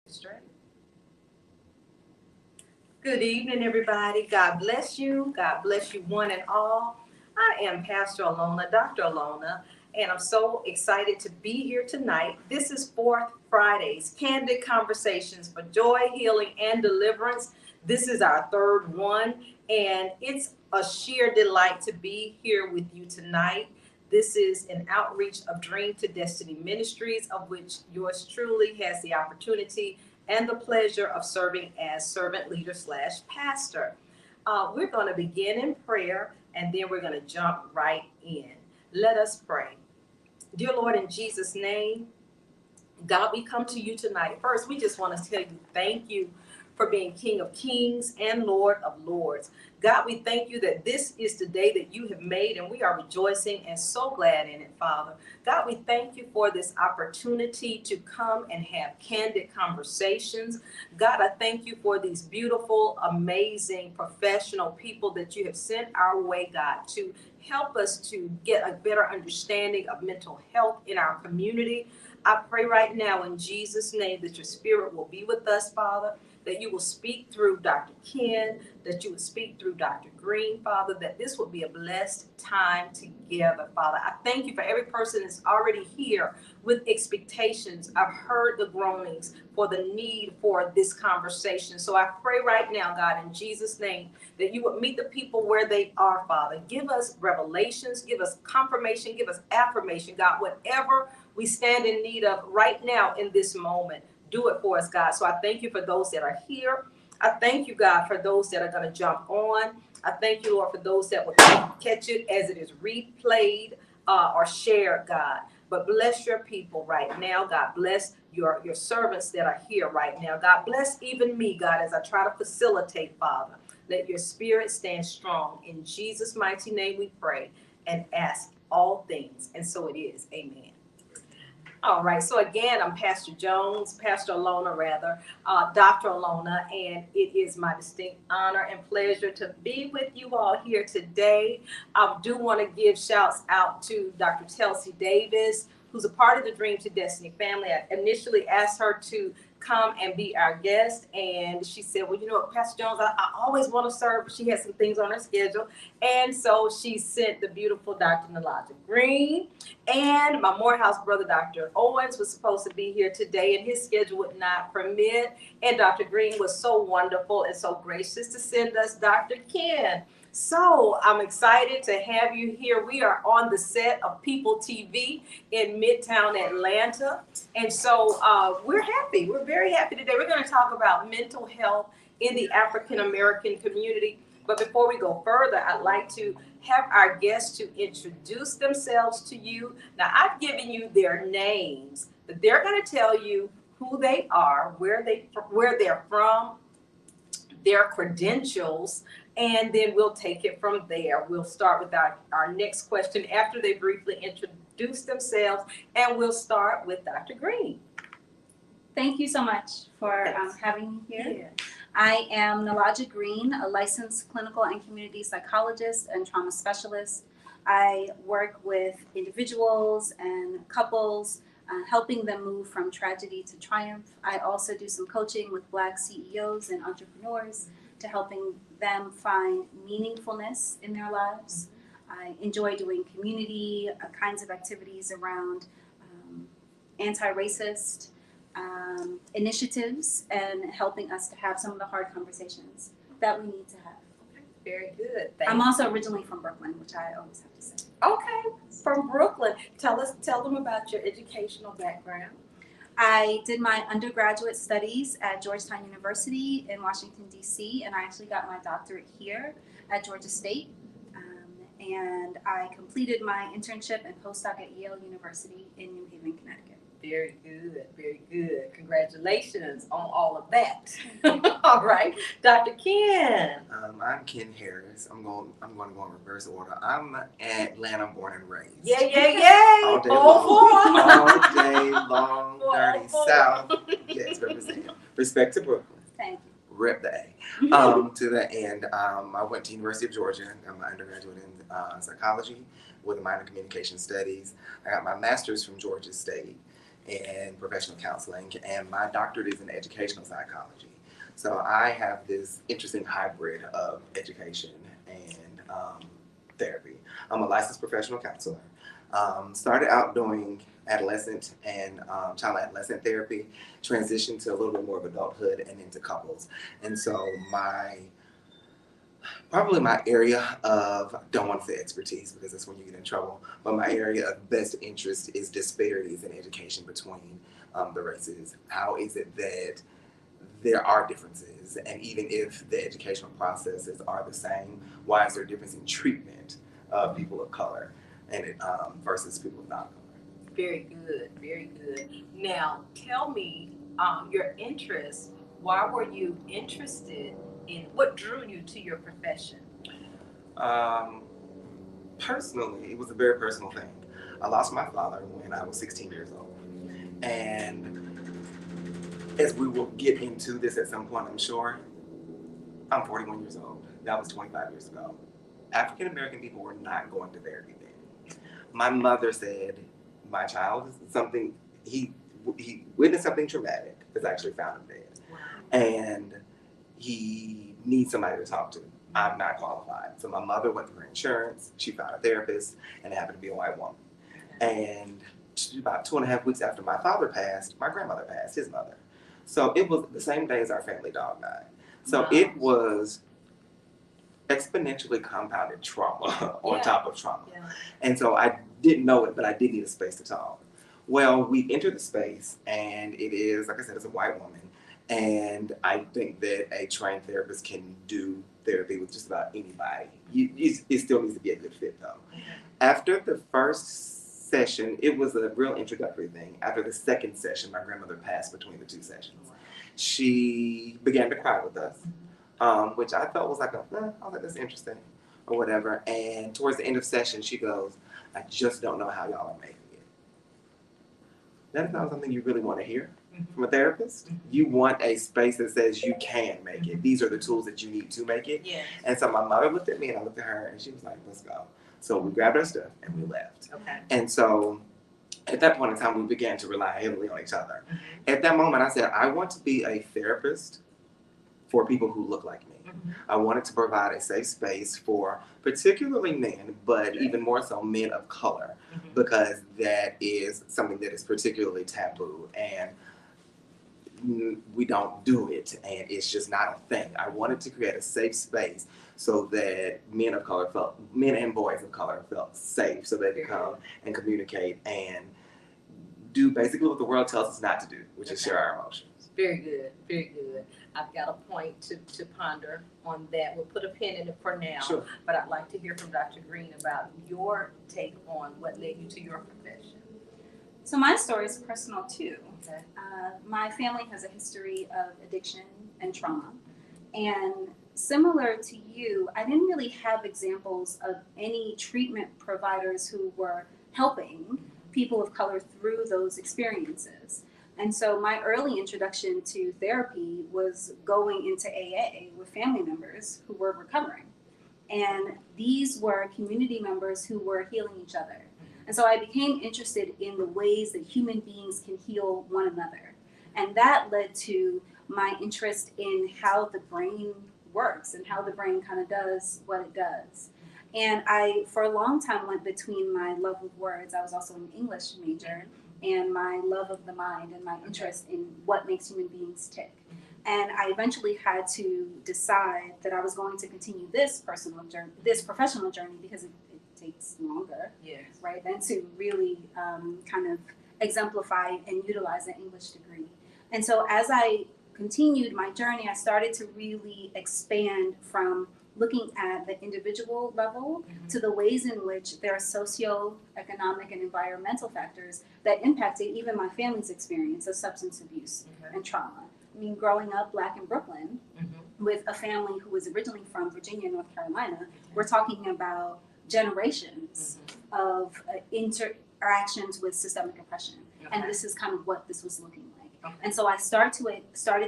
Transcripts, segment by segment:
Straight. Good evening, everybody. God bless you. God bless you, one and all. I am Pastor Alonia, Dr. Alonia, and I'm so excited to be here tonight. This is Fourth Fridays, Candid Conversations for Joy, Healing, and Deliverance. This is our third one, and it's a sheer delight to be here with you tonight. This is an outreach of Dream to Destiny Ministries, of which yours truly has the opportunity and the pleasure of serving as servant leader / pastor. We're going to begin in prayer and then we're going to jump right in. Let us pray. Dear Lord, in Jesus' name, God, we come to you tonight. First, we just want to tell you thank you for being King of Kings and Lord of Lords. God, we thank you that this is the day that you have made and we are rejoicing and so glad in it, Father. God, we thank you for this opportunity to come and have candid conversations. God, I thank you for these beautiful, amazing, professional people that you have sent our way, God, to help us to get a better understanding of mental health in our community. I pray right now in Jesus' name that your spirit will be with us, Father, that you will speak through Dr. Ken, that you will speak through Dr. Green, Father, that this will be a blessed time together, Father. I thank you for every person that's already here with expectations. I've heard the groanings for the need for this conversation. So I pray right now, God, in Jesus' name, that you would meet the people where they are, Father. Give us revelations, give us confirmation, give us affirmation, God, whatever we stand in need of right now in this moment. Do it for us, God. So I thank you for those that are here. I thank you, God, for those that are going to jump on. I thank you, Lord, for those that will catch it as it is replayed or shared, God. But bless your people right now, God. Bless your servants that are here right now. God, bless even me, God, as I try to facilitate, Father. Let your spirit stand strong. In Jesus' mighty name we pray and ask all things. And so it is. Amen. All right, so again, I'm Pastor Jones, Pastor Alonia rather, Dr. Alonia, and it is my distinct honor and pleasure to be with you all here today. I do want to give shouts out to Dr. Chelsea Davis, who's a part of the Dream to Destiny family. I initially asked her to come and be our guest, and she said, well, you know what, Pastor Jones, I always want to serve, but she has some things on her schedule, and so she sent the beautiful Dr. Nilaja Green, and my Morehouse brother, Dr. Owens, was supposed to be here today, and his schedule would not permit, and Dr. Green was so wonderful and so gracious to send us Dr. Ken. So I'm excited to have you here. We are on the set of People TV in Midtown Atlanta. And so we're happy. We're very happy today. We're going to talk about mental health in the African American community. But before we go further, I'd like to have our guests to introduce themselves to you. Now, I've given you their names, but they're going to tell you who they are, where they're from, their credentials, and then we'll take it from there. We'll start with our next question after they briefly introduce themselves, and we'll start with Dr. Green. Thank you so much for having me here. Yeah. I am Nilaja Green, a licensed clinical and community psychologist and trauma specialist. I work with individuals and couples, helping them move from tragedy to triumph. I also do some coaching with Black CEOs and entrepreneurs to helping them find meaningfulness in their lives. I enjoy doing community kinds of activities around anti-racist initiatives and helping us to have some of the hard conversations that we need to have. Very good. I'm also originally from Brooklyn, which I always have to say. Okay, from Brooklyn. Tell them about your educational background. I did my undergraduate studies at Georgetown University in Washington, D.C., and I actually got my doctorate here at Georgia State. And I completed my internship and postdoc at Yale University in New Haven, Connecticut. Very good, very good. Congratulations on all of that. All right, Dr. Ken. I'm Ken Harris. I'm going to go in reverse order. I'm Atlanta born and raised. Yeah. All day long. All day long. Dirty South. Yes, represent. Respect to Brooklyn. Thank you. Rep the A. To that end, I went to University of Georgia. I got my undergraduate in psychology with a minor in communication studies. I got my master's from Georgia State. in professional counseling, and my doctorate is in educational psychology. So I have this interesting hybrid of education and therapy. I'm a licensed professional counselor. Started out doing adolescent and child adolescent therapy, transitioned to a little bit more of adulthood and into couples. And so probably my area of, don't want to say expertise because that's when you get in trouble, but my area of best interest is disparities in education between the races. How is it that there are differences, and even if the educational processes are the same, why is there a difference in treatment of people of color and versus people of non-color? Very good, very good. Now, tell me your interests. Why were you interested in, what drew you to your profession? Personally, it was a very personal thing. I lost my father when I was 16 years old. And as we will get into this at some point, I'm sure, I'm 41 years old. That was 25 years ago. African American people were not going to therapy then. My mother said, my child, something, he witnessed something traumatic that's actually found him dead. Wow. And he needs somebody to talk to. I'm not qualified. So my mother went through her insurance, she found a therapist, and it happened to be a white woman. And about 2.5 weeks after my father passed, my grandmother passed, his mother. So it was the same day as our family dog died. So Wow. It was exponentially compounded trauma on top of trauma. Yeah. And so I didn't know it, but I did need a space to talk. Well, we entered the space, and it is, like I said, it's a white woman. And I think that a trained therapist can do therapy with just about anybody. It still needs to be a good fit, though. Okay. After the first session, it was a real introductory thing. After the second session, my grandmother passed between the two sessions. She began to cry with us, which I felt was like I was like, that's interesting, or whatever. And towards the end of session, she goes, I just don't know how y'all are making it. That is not something you really want to hear from a therapist. You want a space that says you can make it. These are the tools that you need to make it. Yeah. And so my mother looked at me and I looked at her and she was like, let's go. So we grabbed our stuff and we left. Okay. And so at that point in time, we began to rely heavily on each other. At that moment, I said, I want to be a therapist for people who look like me. I wanted to provide a safe space for particularly men, but even more so men of color, because that is something that is particularly taboo and we don't do it and it's just not a thing. I wanted to create a safe space so that men and boys of color felt safe so they could come and communicate and do basically what the world tells us not to do, which is share our emotions. Very good, very good. I've got a point to ponder on that. We'll put a pin in it for now. Sure. But I'd like to hear from Dr. Green about your take on what led you to your profession. So my story is personal too. Okay. My family has a history of addiction and trauma. And similar to you, I didn't really have examples of any treatment providers who were helping people of color through those experiences. And so my early introduction to therapy was going into AA with family members who were recovering. And these were community members who were healing each other. And so I became interested in the ways that human beings can heal one another. And that led to my interest in how the brain works and how the brain kind of does what it does. And I, for a long time, went between my love of words. I was also an English major, and my love of the mind and my interest in what makes human beings tick. And I eventually had to decide that I was going to continue this professional journey because it takes longer, Yes. right, than to really kind of exemplify and utilize an English degree. And so as I continued my journey, I started to really expand from looking at the individual level to the ways in which there are socioeconomic and environmental factors that impacted even my family's experience of substance abuse and trauma. I mean, growing up Black in Brooklyn with a family who was originally from Virginia, North Carolina, we're talking about generations of interactions with systemic oppression. And this is kind of what this was looking like. And so I started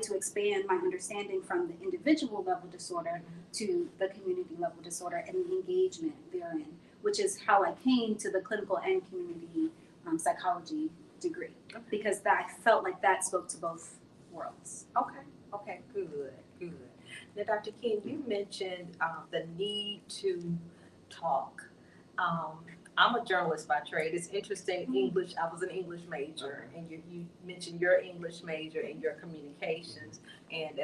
to expand my understanding from the individual level disorder to the community level disorder and the engagement therein, which is how I came to the clinical and community psychology degree because I felt like that spoke to both worlds. Okay, good. Now, Dr. King, you mentioned the need to talk. I'm a journalist by trade. It's interesting, English, I was an English major, and you mentioned your English major and your communications. And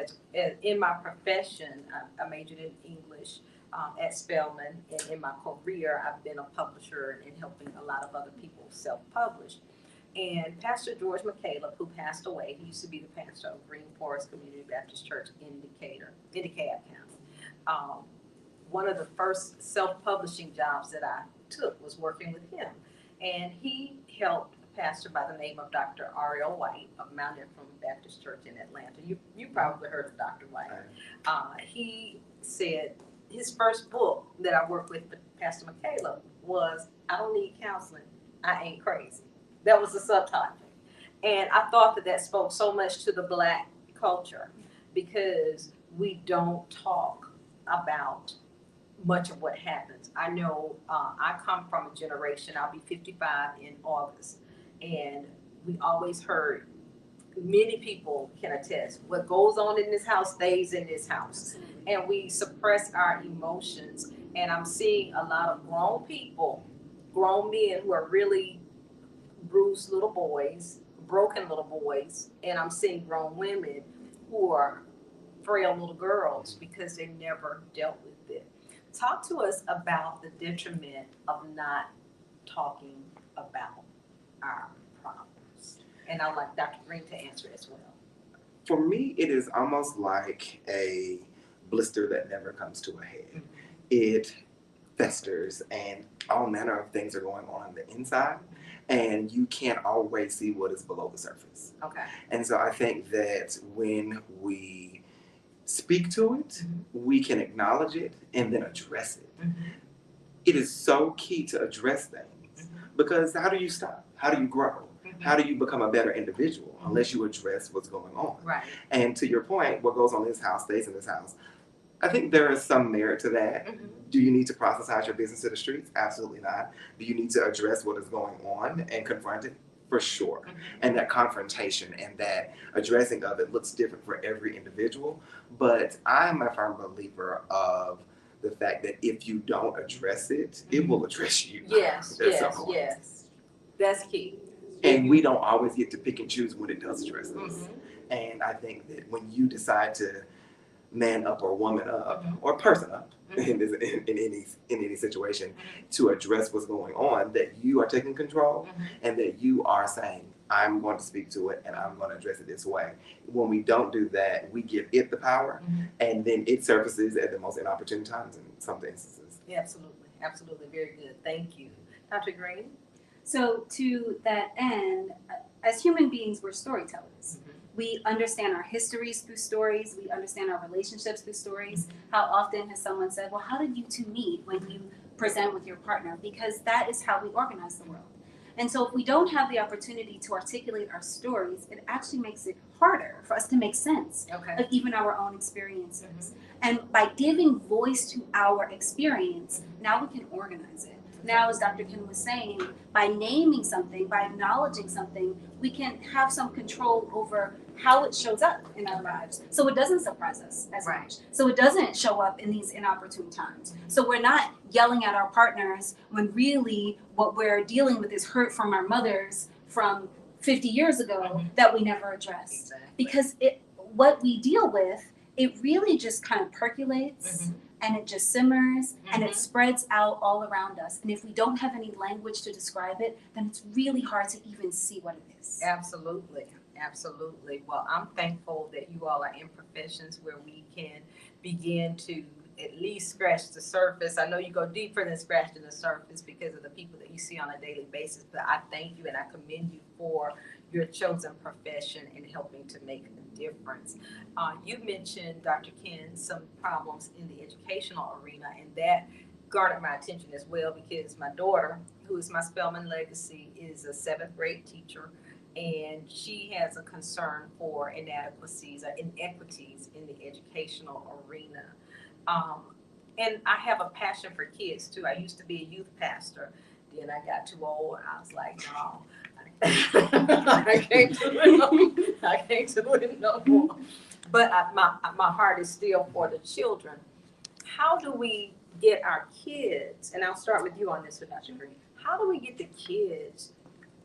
in my profession, I majored in English at Spelman, and in my career, I've been a publisher and helping a lot of other people self-publish. And Pastor George McCaleb, who passed away, he used to be the pastor of Green Forest Community Baptist Church in DeKalb County. One of the first self-publishing jobs that I took was working with him. And he helped a pastor by the name of Dr. Ariel White of Mount Ephraim Baptist Church in Atlanta. You probably heard of Dr. White. He said his first book that I worked with Pastor McCaleb was I Don't Need Counseling, I Ain't Crazy. That was the subtitle. And I thought that spoke so much to the Black culture because we don't talk about much of what happens. I know I come from a generation, I'll be 55 in August, and we always heard, many people can attest, what goes on in this house stays in this house. And we suppress our emotions. And I'm seeing a lot of grown people, grown men who are really bruised little boys, broken little boys, and I'm seeing grown women who are frail little girls because they never dealt with it. Talk to us about the detriment of not talking about our problems. And I'd like Dr. Green to answer as well. For me, it is almost like a blister that never comes to a head. It festers and all manner of things are going on the inside, and you can't always see what is below the surface. Okay. And so I think that when we speak to it, we can acknowledge it and then address it. It is so key to address things because how do you stop? How do you grow? How do you become a better individual unless you address what's going on? Right. And to your point, what goes on in this house stays in this house. I think there is some merit to that. Do you need to proselytize your business to the streets? Absolutely not. Do you need to address what is going on and confront it? For sure. And that confrontation and that addressing of it looks different for every individual. But I'm a firm believer of the fact that if you don't address it, it will address you. Yes. That's key. And we don't always get to pick and choose when it does address us. And I think that when you decide to man up or woman up or person up in any situation to address what's going on, that you are taking control and that you are saying, I'm going to speak to it and I'm going to address it this way. When we don't do that, we give it the power and then it surfaces at the most inopportune times in some instances. Yeah, absolutely. Very good. Thank you. Dr. Green? So to that end, as human beings, we're storytellers. We understand our histories through stories. We understand our relationships through stories. How often has someone said, well, how did you two meet when you present with your partner? Because that is how we organize the world. And so if we don't have the opportunity to articulate our stories, it actually makes it harder for us to make sense of even our own experiences. And by giving voice to our experience, now we can organize it. Now, as Dr. Kim was saying, by naming something, by acknowledging something, we can have some control over how it shows up in our lives. So it doesn't surprise us as much. So it doesn't show up in these inopportune times. So we're not yelling at our partners when really what we're dealing with is hurt from our mothers from 50 years ago that we never addressed. Because what we deal with, it really just kind of percolates and it just simmers and it spreads out all around us. And if we don't have any language to describe it, then it's really hard to even see what it is. Absolutely. Well, I'm thankful that you all are in professions where we can begin to at least scratch the surface. I know you go deeper than scratching the surface because of the people that you see on a daily basis, but I thank you and I commend you for your chosen profession and helping to make a difference. You mentioned, Dr. Ken, some problems in the educational arena, and that garnered my attention as well because my daughter, who is my Spelman legacy, is a 7th grade teacher, and she has a concern for inadequacies or inequities in the educational arena. And I have a passion for kids too. I used to be a youth pastor. Then I got too old. I was like, no, I can't do it no, I can't do it no more. But my heart is still for the children. How do we get our kids, and I'll start with you on this, Dr. Green, how do we get the kids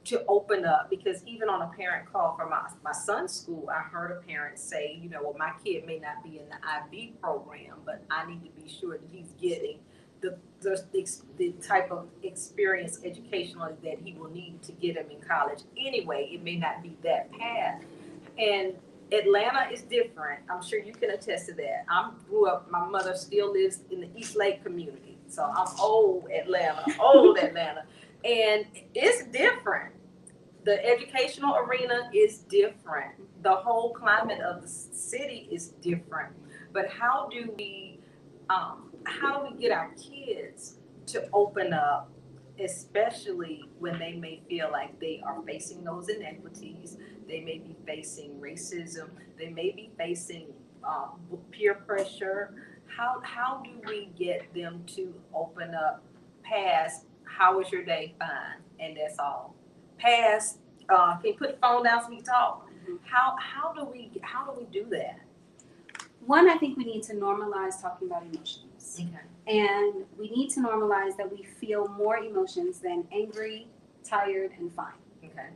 to open up? Because even on a parent call for my son's school, I heard a parent say, you know, well, my kid may not be in the IB program, but I need to be sure that he's getting the type of experience educationally that he will need to get him in college. Anyway, it may not be that path. And Atlanta is different. I'm sure you can attest to that. I grew up, my mother still lives in the East Lake community. So I'm old Atlanta. And it's different. The educational arena is different. The whole climate of the city is different. But how do we get our kids to open up, especially when they may feel like they are facing those inequities? They may be facing racism. They may be facing peer pressure. How do we get them to open up past how was your day? Fine, and that's all. Past can you put the phone down so we can talk? How do we do that? One, I think we need to normalize talking about emotions. Okay. And we need to normalize that we feel more emotions than angry, tired, and fine. Okay.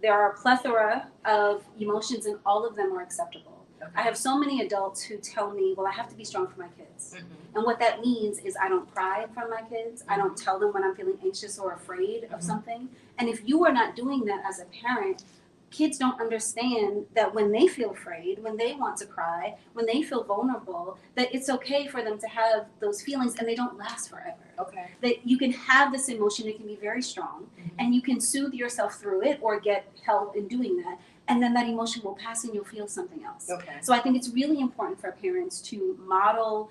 There are a plethora of emotions and all of them are acceptable. Okay. I have so many adults who tell me, well, I have to be strong for my kids. Mm-hmm. And what that means is I don't cry in front of my kids. I don't tell them when I'm feeling anxious or afraid of something. And if you are not doing that as a parent, kids don't understand that when they feel afraid, when they want to cry, when they feel vulnerable, that it's okay for them to have those feelings and they don't last forever. Okay. That you can have this emotion, it can be very strong, and you can soothe yourself through it or get help in doing that. And then that emotion will pass and you'll feel something else. Okay. So I think it's really important for parents to model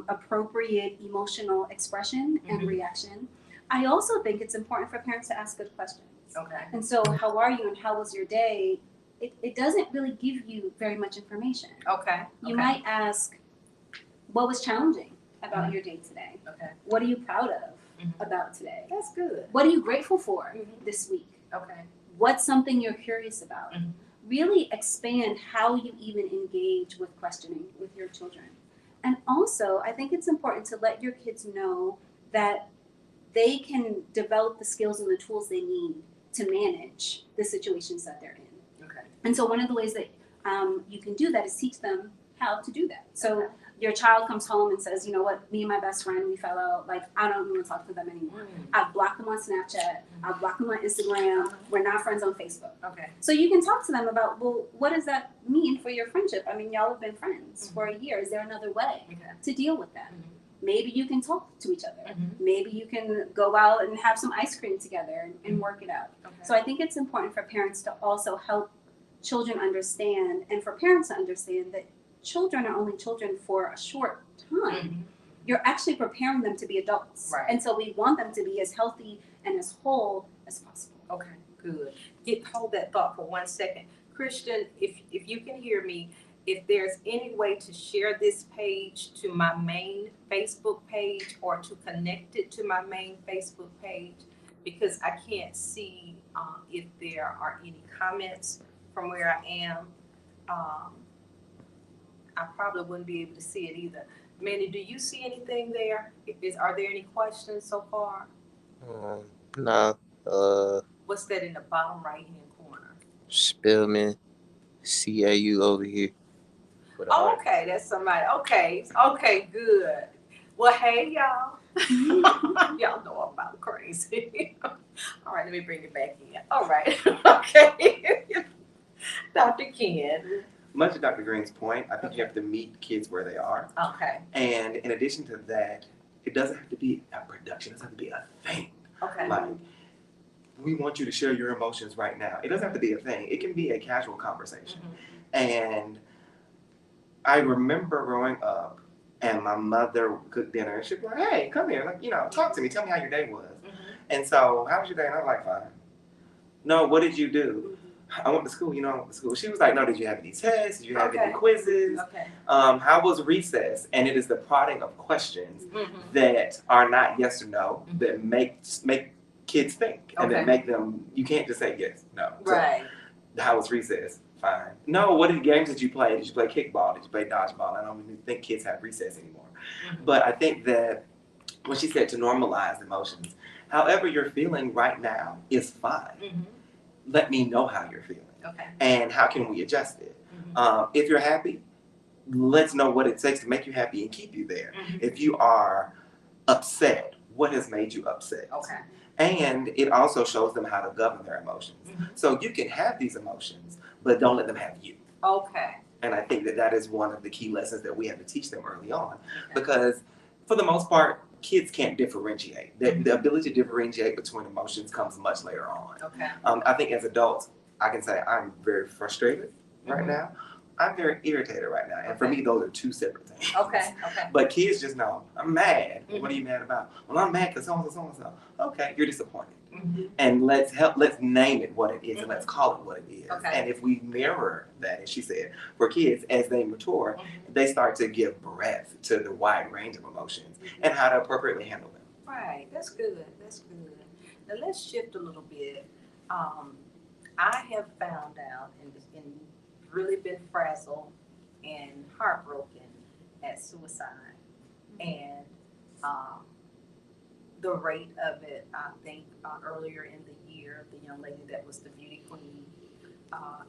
appropriate emotional expression and reaction. I also think it's important for parents to ask good questions. Okay. And so, how are you and how was your day? It doesn't really give you very much information. Okay. You might ask, what was challenging about your day today? Okay. What are you proud of about today? That's good. What are you grateful for this week? Okay. What's something you're curious about? Really expand how you even engage with questioning with your children. And also, I think it's important to let your kids know that they can develop the skills and the tools they need to manage the situations that they're in. Okay. And so one of the ways that you can do that is teach them how to do that. So your child comes home and says, you know what, me and my best friend, we fell out. Like, I don't want to talk to them anymore. I've blocked them on Snapchat. I've blocked them on Instagram. We're not friends on Facebook. Okay. So you can talk to them about, well, what does that mean for your friendship? I mean, y'all have been friends for a year. Is there another way to deal with that? Maybe you can talk to each other. Maybe you can go out and have some ice cream together and work it out. Okay. So I think it's important for parents to also help children understand, and for parents to understand that children are only children for a short time. You're actually preparing them to be adults. Right. And so we want them to be as healthy and as whole as possible. Okay, good. Hold that thought for 1 second. Christian, if you can hear me, if there's any way to share this page to my main Facebook page or to connect it to my main Facebook page, because I can't see if there are any comments from where I am. I probably wouldn't be able to see it either. Manny, do you see anything there? Are there any questions so far? No. What's that in the bottom right-hand corner? Spellman, CAU over here. Oh, okay, that's somebody. Okay, good. Well, hey, y'all. Y'all know I'm about crazy. All right, let me bring it back in. All right, okay. Dr. Ken. Much to Dr. Green's point, I think you have to meet kids where they are. Okay. And in addition to that, it doesn't have to be a production. It doesn't have to be a thing. Okay. Like, we want you to share your emotions right now. It doesn't have to be a thing. It can be a casual conversation. And I remember growing up and my mother would cook dinner and she'd be like, hey, come here. Like, you know, talk to me. Tell me how your day was. And so, how was your day? And I was like, fine. No, what did you do? I went to school, I went to school. She was like, no, did you have any tests? Did you have any quizzes? Okay. How was recess? And it is the prodding of questions that are not yes or no, that make kids think, and then make them. You can't just say yes, no. Right. So, how was recess? Fine. No. What games did you play? Did you play kickball? Did you play dodgeball? I don't even think kids have recess anymore. But I think that when she said to normalize emotions, however you're feeling right now is fine. Let me know how you're feeling. Okay. And how can we adjust it? If you're happy, let's know what it takes to make you happy and keep you there. If you are upset, what has made you upset? Okay. And it also shows them how to govern their emotions. So you can have these emotions, but don't let them have you. Okay. And I think that that is one of the key lessons that we have to teach them early on. Because for the most part, kids can't differentiate. The ability to differentiate between emotions comes much later on. Okay. I think as adults, I can say I'm very frustrated right now. I'm very irritated right now. And for me, those are two separate things. Okay. But kids just know, I'm mad. What are you mad about? Well, I'm mad because so-and-so, so-and-so. Okay, you're disappointed. And let's name it what it is and let's call it what it is. Okay. And if we mirror that, as she said, for kids, as they mature, they start to give breadth to the wide range of emotions and how to appropriately handle them. Right. That's good. That's good. Now let's shift a little bit. I have found out and really been frazzled and heartbroken at suicide. And the rate of it, I think earlier in the year, the young lady that was the beauty queen,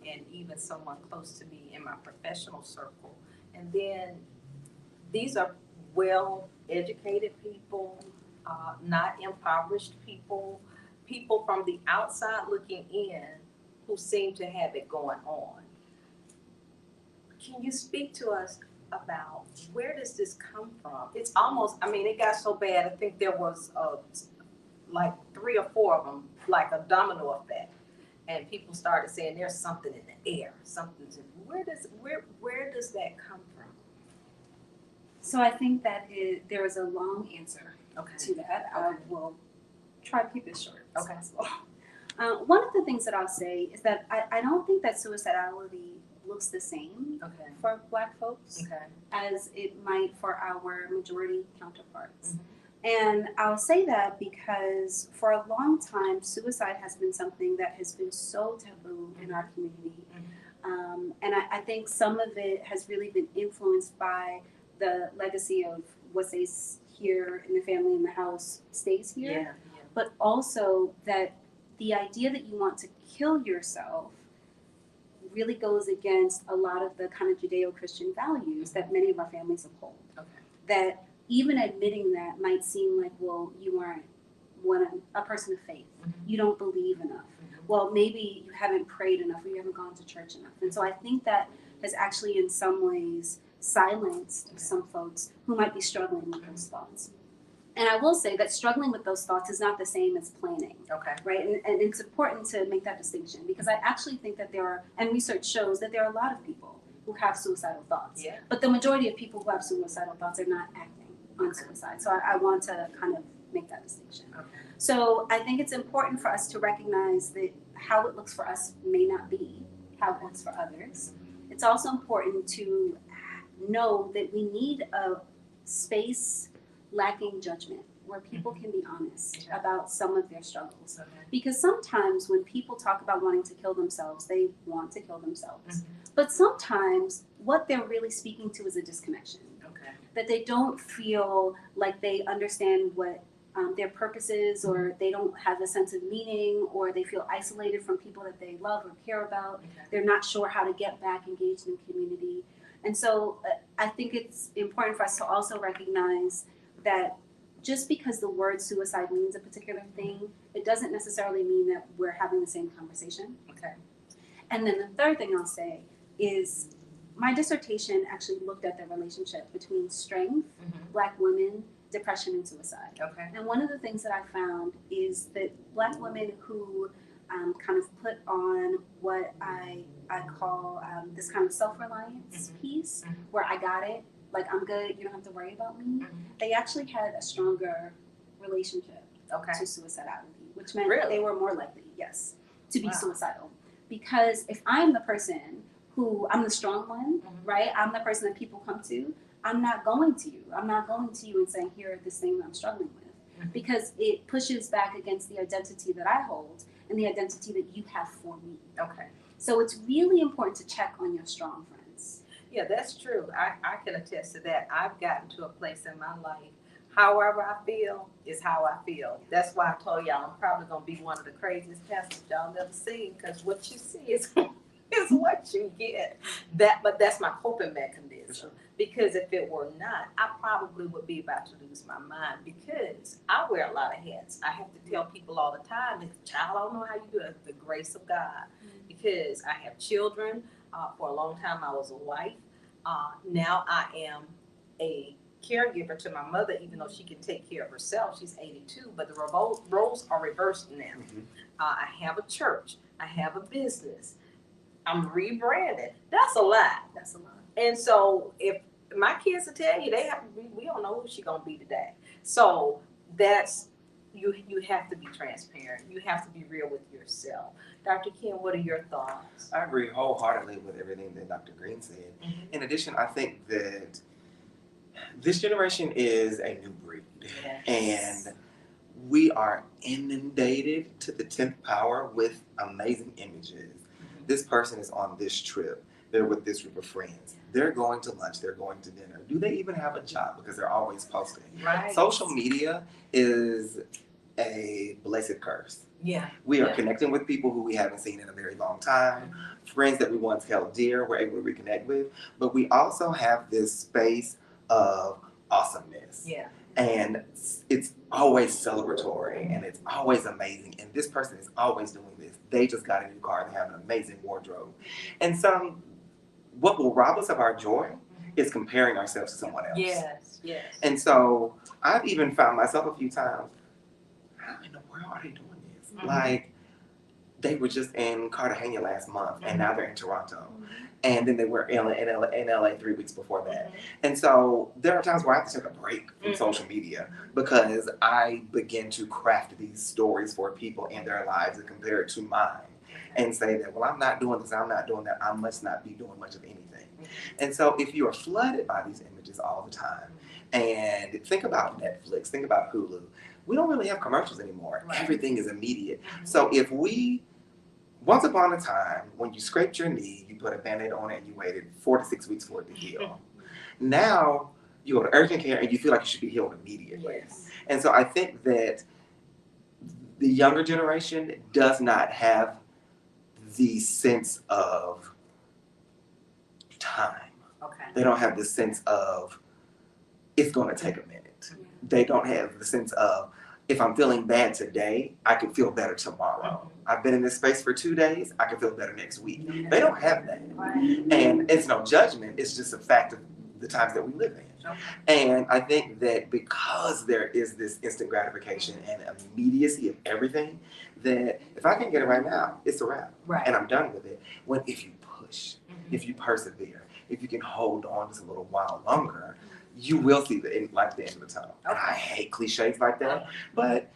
and even someone close to me in my professional circle. And then these are well-educated people, not impoverished people, people from the outside looking in who seem to have it going on. Can you speak to us about where does this come from? It's almost, I mean, it got so bad, I think there was like 3 or 4 of them, like a domino effect. And people started saying there's something in the air, where does that come from? So I think that there is a long answer to that. I Okay. will try to keep it short. Okay. One of the things that I'll say is that I don't think that suicidality looks the same for Black folks as it might for our majority counterparts. And I'll say that because for a long time, suicide has been something that has been so taboo in our community. And I think some of it has really been influenced by the legacy of what stays here in the family, in the house, stays here. But also that the idea that you want to kill yourself really goes against a lot of the kind of Judeo-Christian values that many of our families uphold. That even admitting that might seem like, well, you aren't a person of faith. You don't believe enough. Well, maybe you haven't prayed enough or you haven't gone to church enough. And so I think that has actually in some ways silenced some folks who might be struggling with those thoughts. And I will say that struggling with those thoughts is not the same as planning, right? And it's important to make that distinction because I actually think that there are, and research shows that there are a lot of people who have suicidal thoughts. But the majority of people who have suicidal thoughts are not acting on suicide. So I want to kind of make that distinction. So I think it's important for us to recognize that how it looks for us may not be how it looks for others. It's also important to know that we need a space lacking judgment where people can be honest about some of their struggles. Because sometimes when people talk about wanting to kill themselves, they want to kill themselves. But sometimes what they're really speaking to is a disconnection. That they don't feel like they understand what their purpose is, or they don't have a sense of meaning, or they feel isolated from people that they love or care about. They're not sure how to get back engaged in the community. And so I think it's important for us to also recognize that just because the word suicide means a particular thing, it doesn't necessarily mean that we're having the same conversation. And then the third thing I'll say is my dissertation actually looked at the relationship between strength, Black women, depression, and suicide. And one of the things that I found is that Black women who kind of put on what I call this kind of self-reliance piece, where I got it, like I'm good, you don't have to worry about me, they actually had a stronger relationship to suicidality, which meant that they were more likely, to be suicidal. Because if I'm the person who, I'm the strong one, right? I'm the person that people come to, I'm not going to you. I'm not going to you and saying, here, this thing that I'm struggling with. because it pushes back against the identity that I hold and the identity that you have for me. Okay. So it's really important to check on your strong friends. Yeah, that's true. I can attest to that. I've gotten to a place in my life, however I feel is how I feel. That's why I told y'all I'm probably going to be one of the craziest pastors y'all ever seen, because what you see is what you get. But that's my coping mechanism. Because if it were not, I probably would be about to lose my mind, because I wear a lot of hats. I have to tell people all the time, child, I don't know how you do it. The grace of God. Because I have children. For a long time, I was a wife. Now I am a caregiver to my mother, even though she can take care of herself. She's 82, but the roles are reversed now. I have a church. I have a business. I'm rebranded. That's a lot. That's a lot. And so if my kids will tell you, we don't know who she's going to be today. So that's, you have to be transparent. You have to be real with yourself. Dr. Ken, what are your thoughts? I agree wholeheartedly with everything that Dr. Green said. In addition, I think that this generation is a new breed. Yes. And we are inundated to the 10th power with amazing images. This person is on this trip. They're with this group of friends. They're going to lunch. They're going to dinner. Do they even have a job? Because they're always posting. Right. Social media is a blessed curse. Yeah. We are connecting with people who we haven't seen in a very long time, friends that we once held dear, we're able to reconnect with, but we also have this space of awesomeness. Yeah. And it's always celebratory and it's always amazing. And this person is always doing this. They just got a new car. They have an amazing wardrobe. And what will rob us of our joy is comparing ourselves to someone else. Yes. Yes. And so I've even found myself a few times, how in the world are they doing this? Like, they were just in Cartagena last month and now they're in Toronto. And then they were in LA 3 weeks before that. And so there are times where I have to take a break from social media because I begin to craft these stories for people in their lives and compare it to mine and say that, well, I'm not doing this, I'm not doing that, I must not be doing much of anything. And so if you are flooded by these images all the time, and think about Netflix, think about Hulu, we don't really have commercials anymore. Right. Everything is immediate. So if once upon a time, when you scraped your knee, you put a Band-Aid on it and you waited 4 to 6 weeks for it to heal. Now, you go to urgent care and you feel like you should be healed immediately. Yes. And so I think that the younger generation does not have the sense of time. Okay. They don't have the sense of it's going to take a minute. They don't have the sense of, if I'm feeling bad today, I can feel better tomorrow. I've been in this space for 2 days, I can feel better next week. They don't have that. And it's no judgment, it's just a fact of the times that we live in. And I think that because there is this instant gratification and immediacy of everything, that if I can get it right now, it's a wrap. Right. And I'm done with it. When if you push, if you persevere, if you can hold on just a little while longer, you will see the end of the tunnel. And I hate cliches like that, but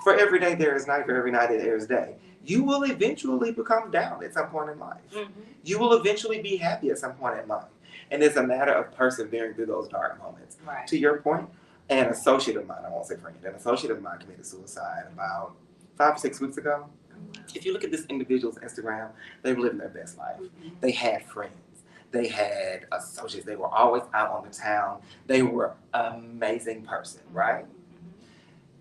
for every day there is night, for every night there is day. You will eventually become down at some point in life. You will eventually be happy at some point in life. And it's a matter of persevering through those dark moments. Right. To your point, an associate of mine, I won't say friend, an associate of mine committed suicide about 5 or 6 weeks ago. If you look at this individual's Instagram, they were living their best life. They had friends. They had associates. They were always out on the town. They were an amazing person, right?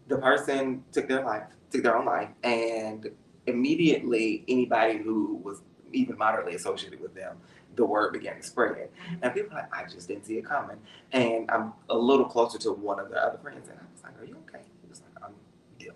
The person took their own life, and immediately anybody who was even moderately associated with them, the word began to spread. And people were like, I just didn't see it coming. And I'm a little closer to one of the other friends, and I was like, are you okay? He was like, I'm dealing.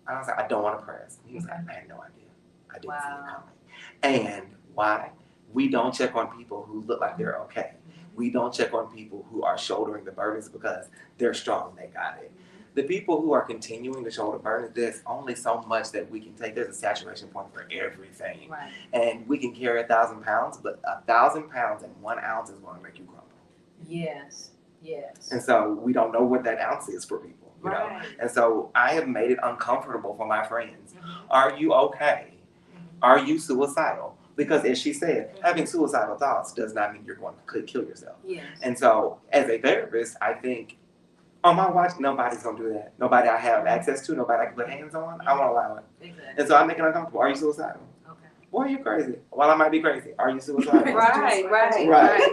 I was like, I don't want to press. He was like, I had no idea. I didn't see it coming. And why? We don't check on people who look like they're okay. We don't check on people who are shouldering the burdens because they're strong and they got it. The people who are continuing to shoulder burdens, there's only so much that we can take. There's a saturation point for everything. Right. And we can carry 1,000 pounds, but 1,000 pounds and 1 ounce is going to make you crumble. Yes. Yes. And so we don't know what that ounce is for people. You know? And so I have made it uncomfortable for my friends. Are you okay? Are you suicidal? Because as she said, having suicidal thoughts does not mean you're going to kill yourself. Yes. And so as a therapist, I think On my watch, nobody's gonna do that. Nobody I have access to, nobody I can put hands on, I won't allow it. Exactly. And so I make it uncomfortable. Are you suicidal? Okay. Boy, you crazy. Well, I might be crazy. Are you suicidal? Right.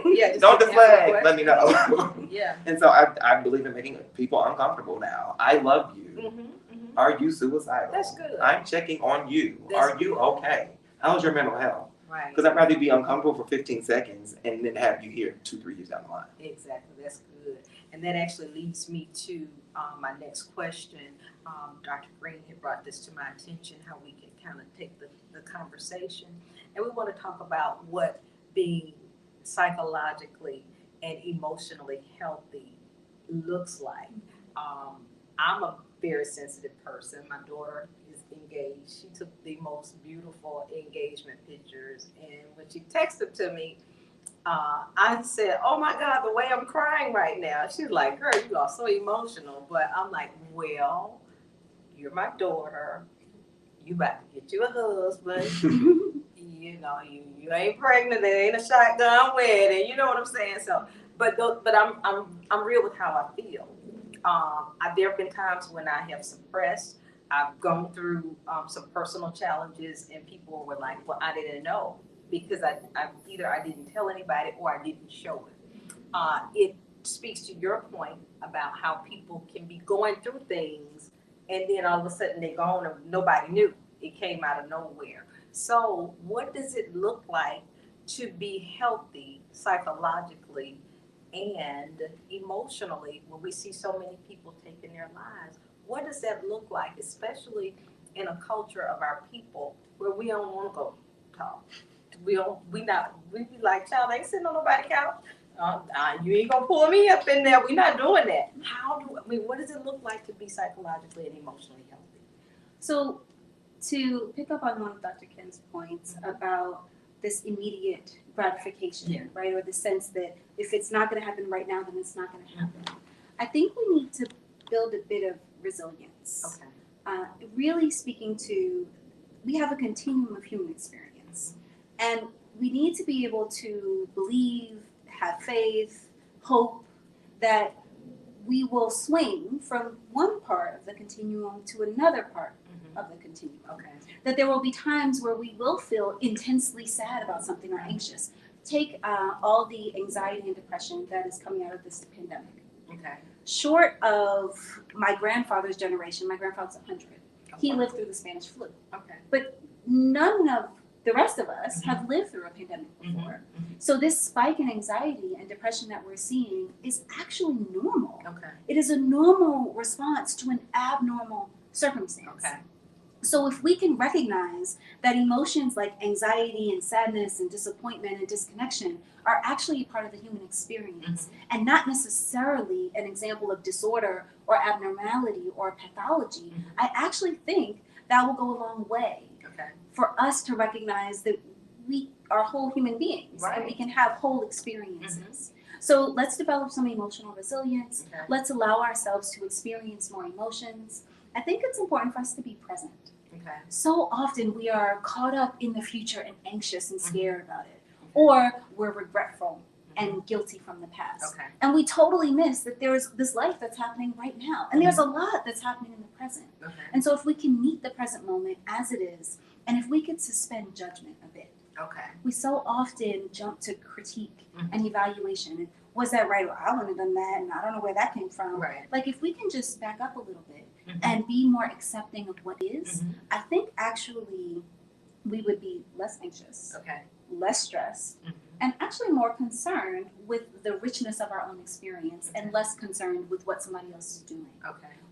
Yeah. just Don't answer the deflect. Let question. me know. Yeah. And so I believe in making people uncomfortable now. I love you. Mm-hmm. Are you suicidal? That's good. I'm checking on you. That's Are you good. okay? How's your mental health? Right. Because I'd rather be uncomfortable for 15 seconds and then have you here 2-3 years down the line. Exactly. That's good. And that actually leads me to my next question. Dr. Green had brought this to my attention, how we can kind of take the conversation. And we want to talk about what being psychologically and emotionally healthy looks like. I'm a very sensitive person. My daughter is engaged. She took the most beautiful engagement pictures. And when she texted to me, I said, oh my God, the way I'm crying right now. She's like, girl, you are so emotional. But I'm like, well, you're my daughter. You about to get you a husband. You know, you ain't pregnant. There ain't a shotgun wedding. You know what I'm saying? So, but I'm real with how I feel. There have been times when I have suppressed. I've gone through some personal challenges, and people were like, well, I didn't know, because I either I didn't tell anybody or I didn't show it. It speaks to your point about how people can be going through things, and then all of a sudden they're gone and nobody knew. It came out of nowhere. So what does it look like to be healthy psychologically and emotionally when we see so many people taking their lives? What does that look like, especially in a culture of our people where we don't want to go talk? We be like, child, I ain't sitting on nobody's couch. You ain't gonna pull me up in there. We're not doing that. What does it look like to be psychologically and emotionally healthy? So, to pick up on one of Dr. Ken's points about this immediate gratification, right? Or the sense that if it's not going to happen right now, then it's not going to happen. I think we need to build a bit of resilience. Okay. Really speaking to, we have a continuum of human experience. And we need to be able to believe, have faith, hope that we will swing from one part of the continuum to another part of the continuum. Okay. That there will be times where we will feel intensely sad about something or anxious. Take all the anxiety and depression that is coming out of this pandemic. Okay. Short of my grandfather's generation, my grandfather's 100. He lived through the Spanish flu. Okay. But none of the rest of us have lived through a pandemic before. So this spike in anxiety and depression that we're seeing is actually normal. Okay. It is a normal response to an abnormal circumstance. Okay. So if we can recognize that emotions like anxiety and sadness and disappointment and disconnection are actually part of the human experience and not necessarily an example of disorder or abnormality or pathology, I actually think that will go a long way for us to recognize that we are whole human beings and we can have whole experiences. So let's develop some emotional resilience. Let's allow ourselves to experience more emotions. I think it's important for us to be present. So often we are caught up in the future and anxious and scared about it, or we're regretful and guilty from the past. And we totally miss that there's this life that's happening right now, and there's a lot that's happening in the present. And so if we can meet the present moment as it is, and if we could suspend judgment a bit. We so often jump to critique and evaluation. And was that right? Well, I wouldn't have done that, and I don't know where that came from. Like if we can just back up a little bit and be more accepting of what is, I think actually we would be less anxious, less stressed, and actually more concerned with the richness of our own experience and less concerned with what somebody else is doing,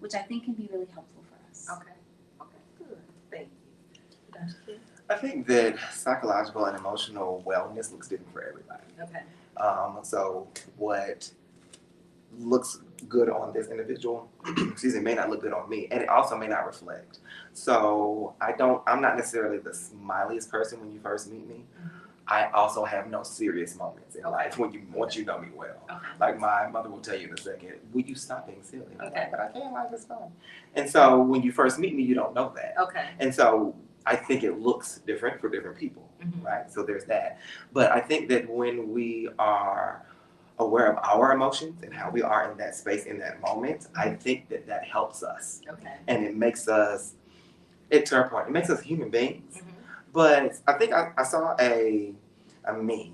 which I think can be really helpful for us. Good. Thank you. Dr. King? I think that psychological and emotional wellness looks different for everybody. So what looks good on this individual, may not look good on me, and it also may not reflect. So I'm not necessarily the smiliest person when you first meet me. I also have no serious moments in life once you know me well. Like my mother will tell you in a second, will you stop being silly? And I'm like, but I can't, life is fun. And so when you first meet me, you don't know that. And so I think it looks different for different people, right? So there's that. But I think that when we are aware of our emotions and how we are in that space in that moment, I think that helps us. Okay. And it makes us, to our point, it makes us human beings. Mm-hmm. But I think I saw a meme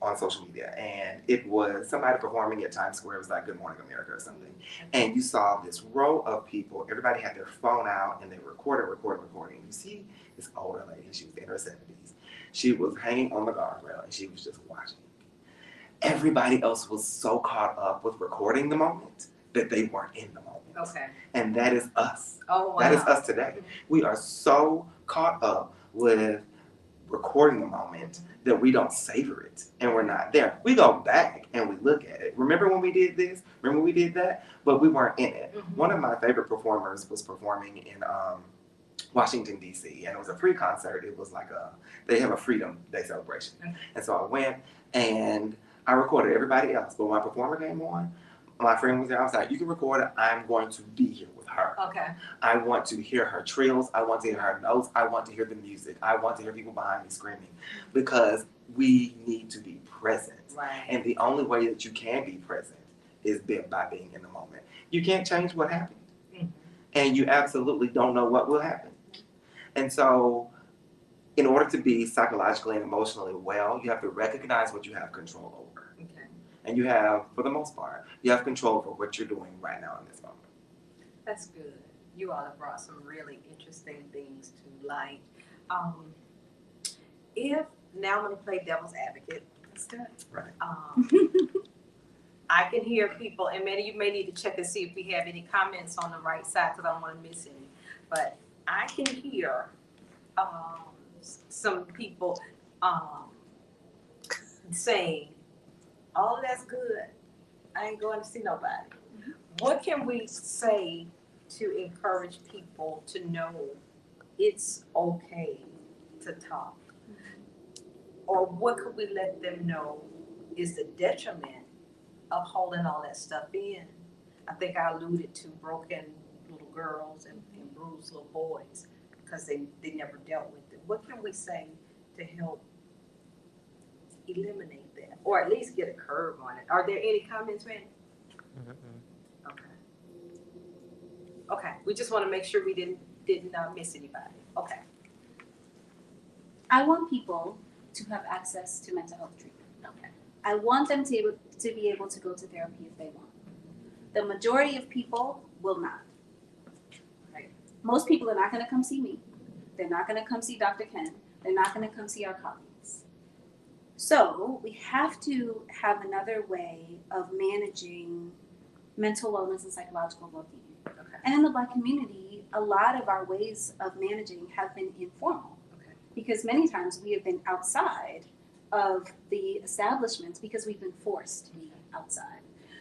on social media, and it was somebody performing at Times Square. It was like Good Morning America or something. And you saw this row of people, everybody had their phone out, and they recording. You see this older lady, she was in her 70s. She was hanging on the guardrail, and she was just watching. Everybody else was so caught up with recording the moment that they weren't in the moment. Okay. And that is us. Oh, wow. That is us today. We are so caught up with recording the moment that we don't savor it, and we're not there. We go back and we look at it. Remember when we did this? Remember when we did that? But we weren't in it. Mm-hmm. One of my favorite performers was performing in Washington, D.C., and it was a free concert. It was like they have a Freedom Day celebration. Okay. And so I went and I recorded everybody else. But when my performer came on, my friend was there. I was like, you can record it. I'm going to be here with her. Okay. I want to hear her trills. I want to hear her notes. I want to hear the music. I want to hear people behind me screaming, because we need to be present. Right. And the only way that you can be present is by being in the moment. You can't change what happened. Mm-hmm. And you absolutely don't know what will happen. And so in order to be psychologically and emotionally well, you have to recognize what you have control over. Okay. And you have, for the most part, you have control over what you're doing right now in this moment. That's good. You all have brought some really interesting things to light. Now I'm going to play devil's advocate. Let's do it. Right. I can hear people, and many of you may need to check and see if we have any comments on the right side, because I don't want to miss any. But I can hear some people saying, "Oh, that's good. I ain't going to see nobody." What can we say to encourage people to know it's okay to talk? Or what could we let them know is the detriment of holding all that stuff in? I think I alluded to broken little girls and bruised little boys because they never dealt with it. What can we say to help eliminate that, or at least get a curve on it? Are there any comments, Randy? Okay. We just want to make sure we didn't miss anybody. Okay. I want people to have access to mental health treatment. Okay. I want them to be able to go to therapy if they want. The majority of people will not. Right. Most people are not going to come see me. They're not going to come see Dr. Ken. They're not going to come see our colleagues. So we have to have another way of managing mental wellness and psychological well-being. Okay. And in the Black community, a lot of our ways of managing have been informal. Okay. Because many times we have been outside of the establishments because we've been forced to be outside.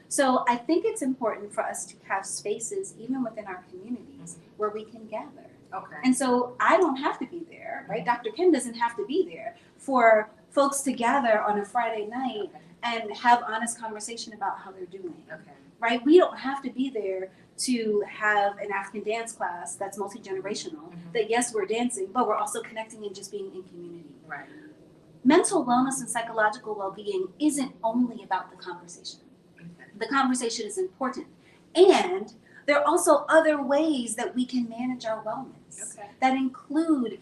So I think it's important for us to have spaces, even within our communities, where we can gather. Okay. And so I don't have to be there, right? Dr. Ken doesn't have to be there for folks to gather on a Friday night and have honest conversation about how they're doing. Okay. Right? We don't have to be there to have an African dance class that's multi-generational, that yes, we're dancing, but we're also connecting and just being in community. Right. Mental wellness and psychological well-being isn't only about the conversation. Okay. The conversation is important. And there are also other ways that we can manage our wellness that include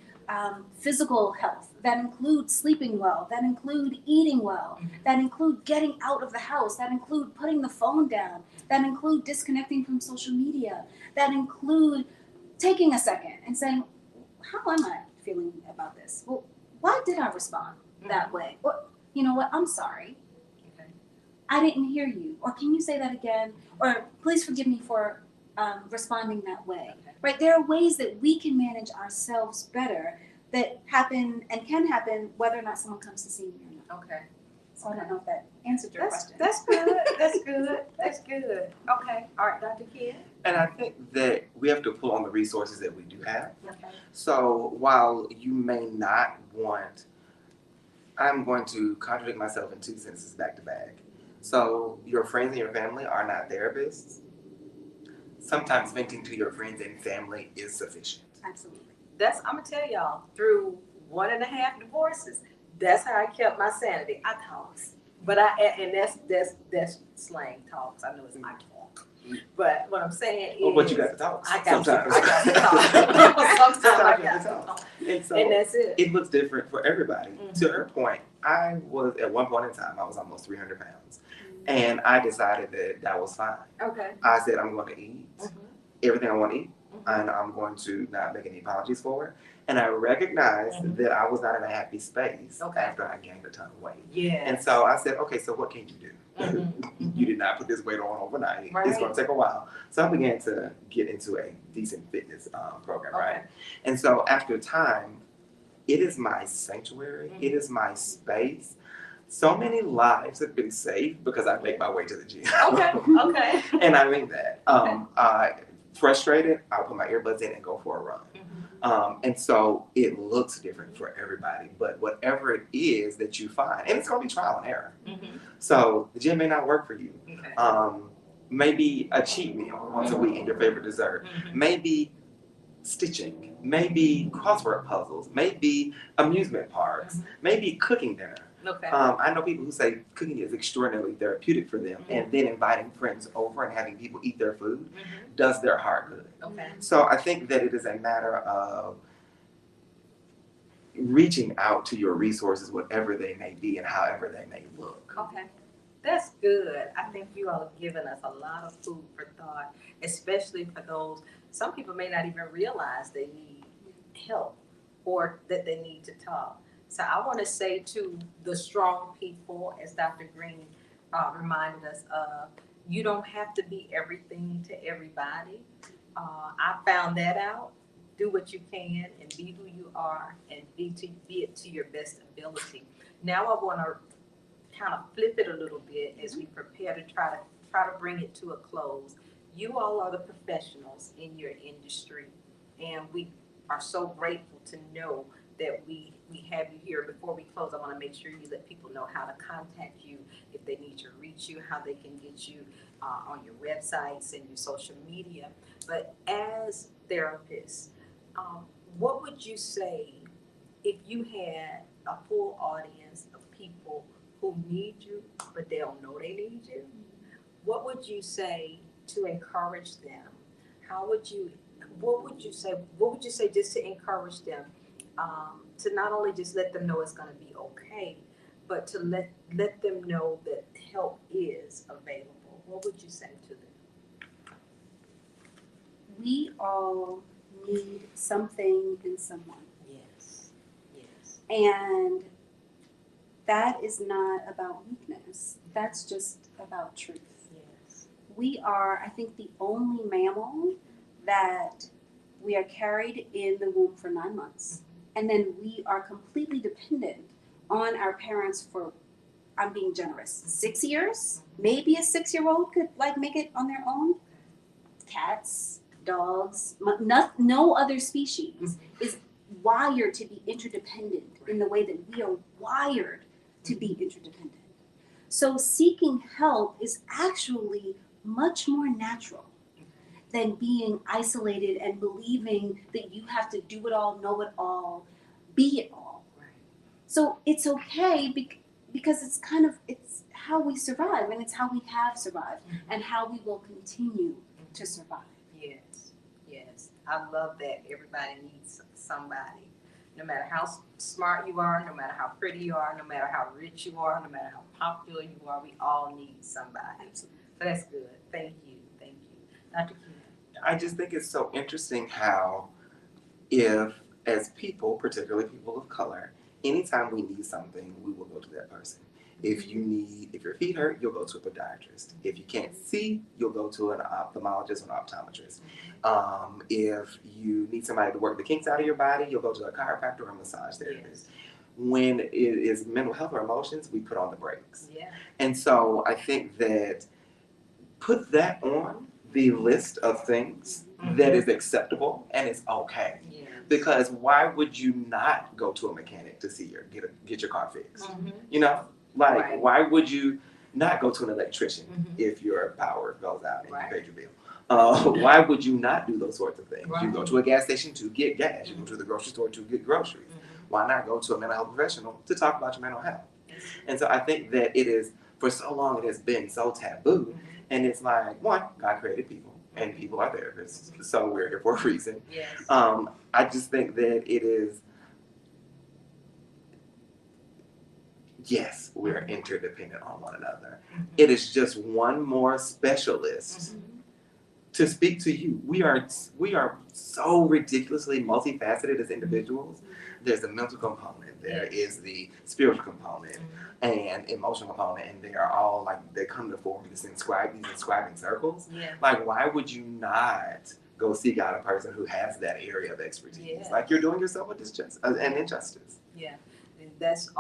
physical health, that include sleeping well, that include eating well, that include getting out of the house, that include putting the phone down, that include disconnecting from social media, that include taking a second and saying, how am I feeling about this? Well, why did I respond that way? Or, you know what, I'm sorry. Okay. I didn't hear you. Or can you say that again? Or please forgive me for responding that way. Right? There are ways that we can manage ourselves better that happen and can happen whether or not someone comes to see me or not. Okay. So I don't know if that answered your question. That's good. That's good. That's good. Okay. All right, Dr. Ken. And I think that we have to pull on the resources that we do have. Okay. So while you may not want, I'm going to contradict myself in 2 sentences back to back. So your friends and your family are not therapists. Sometimes venting to your friends and family is sufficient. Absolutely. I'm gonna tell y'all, through 1.5 divorces, that's how I kept my sanity. I talked. But and that's slang talks. I know it's my talk. But what I'm saying is, But you got to talk. I got sometimes. I got to talk. Sometimes I you got have to to talk. talk. And so And that's it. it looks different for everybody. Mhm. To her point, I was at one point in time, I was almost 300 pounds. And I decided that was fine. Okay. I said, I'm going to eat everything I want to eat, Mhm. and I'm going to not make any apologies for it. And I recognized Mhm. that I was not in a happy space Okay. after I gained a ton of weight. Yeah. And so I said, okay, so what can you do? Mhm. You did not put this weight on overnight. Right. It's going to take a while. So I began to get into a decent fitness program, Okay. right? And so after time, it is my sanctuary. Mhm. It is my space. So many lives have been saved because I make my way to the gym. Okay. Okay. And I mean that. Frustrated, I'll put my earbuds in and go for a run. And so it looks different for everybody, but whatever it is that you find, and it's going to be trial and error. Mhm. So the gym may not work for you. Okay. Maybe a cheat meal once a week and your favorite dessert. Mhm. Maybe stitching. Maybe crossword puzzles. Maybe amusement parks. Mhm. Maybe cooking dinner. Okay. I know people who say cooking is extraordinarily therapeutic for them, and then inviting friends over and having people eat their food Mhm. does their heart good. Okay. So I think that it is a matter of reaching out to your resources, whatever they may be and however they may look. Okay. That's good. I think you all have given us a lot of food for thought, especially for those. Some people may not even realize they need help or that they need to talk. So I want to say to the strong people, as Dr. Green reminded us of, you don't have to be everything to everybody. I found that out. Do what you can and be who you are and be it to your best ability. Now I want to kind of flip it a little bit as we prepare to try to bring it to a close. You all are the professionals in your industry, and we are so grateful to know that we have you here. Before we close, I want to make sure you let people know how to contact you if they need to reach you, how they can get you on your websites and your social media. But as therapists, what would you say if you had a full audience of people who need you, but they don't know they need you? What would you say to encourage them? What would you say just to encourage them, to not only just let them know it's going to be okay, but to let them know that help is available? What would you say to them? We all need something and someone. Yes. Yes. And that is not about weakness. That's just about truth. Yes. We are, I think, the only mammal that we are carried in the womb for 9 months. And then we are completely dependent on our parents for, I'm being generous, 6 years. Maybe a 6-year-old could make it on their own. Cats, dogs, no other species is wired to be interdependent in the way that we are wired to be interdependent. So seeking help is actually much more natural than being isolated and believing that you have to do it all, know it all, be it all. Right. So it's okay because it's how we survive, and it's how we have survived, and how we will continue to survive. Yes, yes. I love that everybody needs somebody. No matter how smart you are, no matter how pretty you are, no matter how rich you are, no matter how popular you are, we all need somebody. Absolutely. So that's good. Thank you. Thank you. Dr. King. I just think it's so interesting how, if as people, particularly people of color, anytime we need something, we will go to that person. If your feet hurt, you'll go to a podiatrist. If you can't see, you'll go to an ophthalmologist or an optometrist. If you need somebody to work the kinks out of your body, you'll go to a chiropractor or a massage therapist. Yes. When it is mental health or emotions, we put on the brakes. Yeah. And so I think that put that on the list of things that is acceptable and it's okay. Yes. Because why would you not go to a mechanic to see get your car fixed? You know, Right. Why would you not go to an electrician if your power goes out and you paid your bill? Why would you not do those sorts of things? Right. You go to a gas station to get gas. You go to the grocery store to get groceries. Why not go to a mental health professional to talk about your mental health? And so I think that it is, for so long, it has been so taboo. And it's like, one, God created people, and people are therapists, so we're here for a reason. Yes. I just think that it is, yes, we're interdependent on one another. It is just one more specialist to speak to you. We are so ridiculously multifaceted as individuals. There's a mental component, there is the spiritual component, and emotional component, and they are all like, they come to form these inscribing circles. Yeah. Like, why would you not go seek out a person who has that area of expertise? Yeah. Like, you're doing yourself an injustice. Yeah. And that's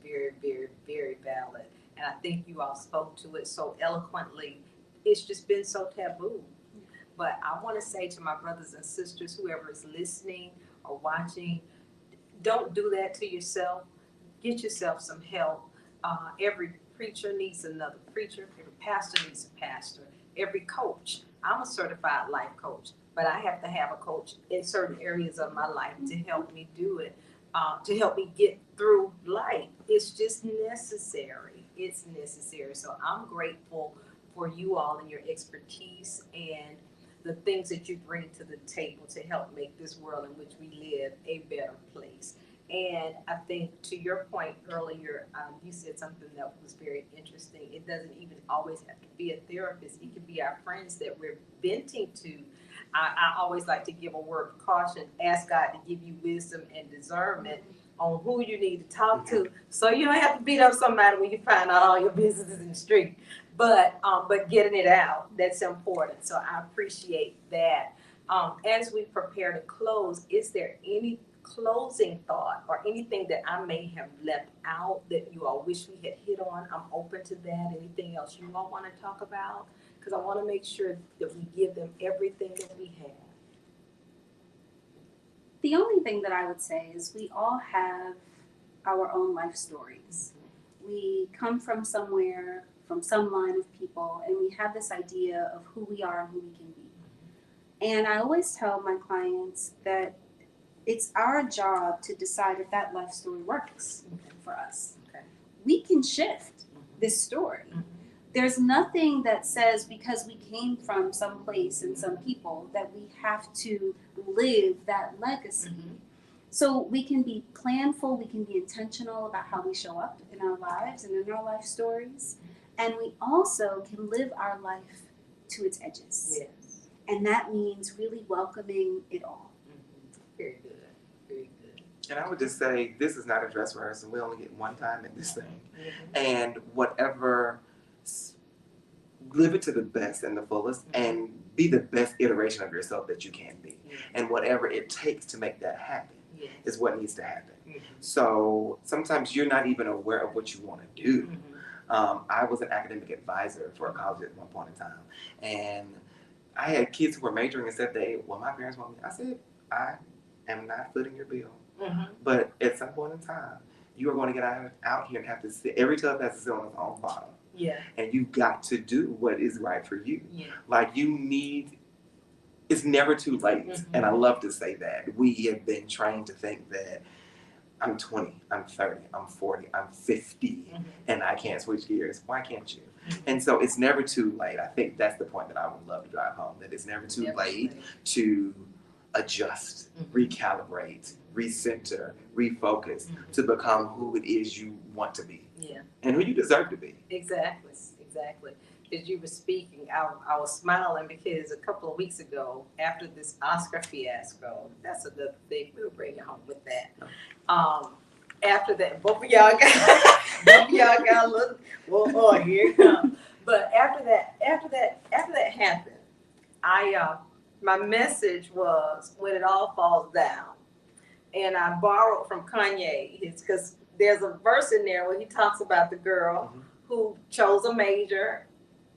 very, very, very valid. And I think you all spoke to it so eloquently. It's just been so taboo. But I want to say to my brothers and sisters, whoever is listening or watching, don't do that to yourself. Get yourself some help. Every preacher needs another preacher. Every pastor needs a pastor. Every coach. I'm a certified life coach, but I have to have a coach in certain areas of my life to help me do it, to help me get through life. It's just necessary. It's necessary. So I'm grateful for you all and your expertise and the things that you bring to the table to help make this world in which we live a better place. And I think to your point earlier, you said something that was very interesting. It doesn't even always have to be a therapist. It could be our friends that we're venting to. I always like to give a word of caution. Ask God to give you wisdom and discernment on who you need to talk to, so you don't have to beat up somebody when you find out all your business is in the street. But getting it out, that's important. So I appreciate that. As we prepare to close, is there any closing thought or anything that I may have left out that you all wish we had hit on? I'm open to that. Anything else you all want to talk about? Because I want to make sure that we give them everything that we have. The only thing that I would say is we all have our own life stories. We come from somewhere, from some line of people, and we have this idea of who we are and who we can be. And I always tell my clients that it's our job to decide if that life story works for us. Okay. We can shift this story. There's nothing that says because we came from some place and some people that we have to live that legacy. So we can be planful, we can be intentional about how we show up in our lives and in our life stories. And we also can live our life to its edges. Yes. And that means really welcoming it all. Very good. Very good. And I would just say, this is not a dress rehearsal. We only get one time in this thing. And whatever, live it to the best and the fullest, and be the best iteration of yourself that you can be. And whatever it takes to make that happen is what needs to happen. So sometimes you're not even aware of what you want to do. I was an academic advisor for a college at one point in time. And I had kids who were majoring and said, my parents want me. I said, I am not footing your bill. But at some point in time, you are going to get out here and have to sit. Every tub has to sit on its own bottom. Yeah. And you've got to do what is right for you. Yeah. Like, it's never too late. And I love to say that. We have been trained to think that I'm 20, I'm 30, I'm 40, I'm 50, and I can't switch gears. Why can't you? And so it's never too late. I think that's the point that I would love to drive home, that it's never too late to adjust, recalibrate, recenter, refocus, to become who it is you want to be. Yeah. And who you deserve to be. Exactly. As you were speaking, I was smiling because a couple of weeks ago, after this Oscar fiasco, that's another thing, we'll bring it home with that. After that, both of y'all got a little, oh, here it comes. But after that happened, my message was, when it all falls down. And I borrowed from Kanye, because there's a verse in there where he talks about the girl who chose a major.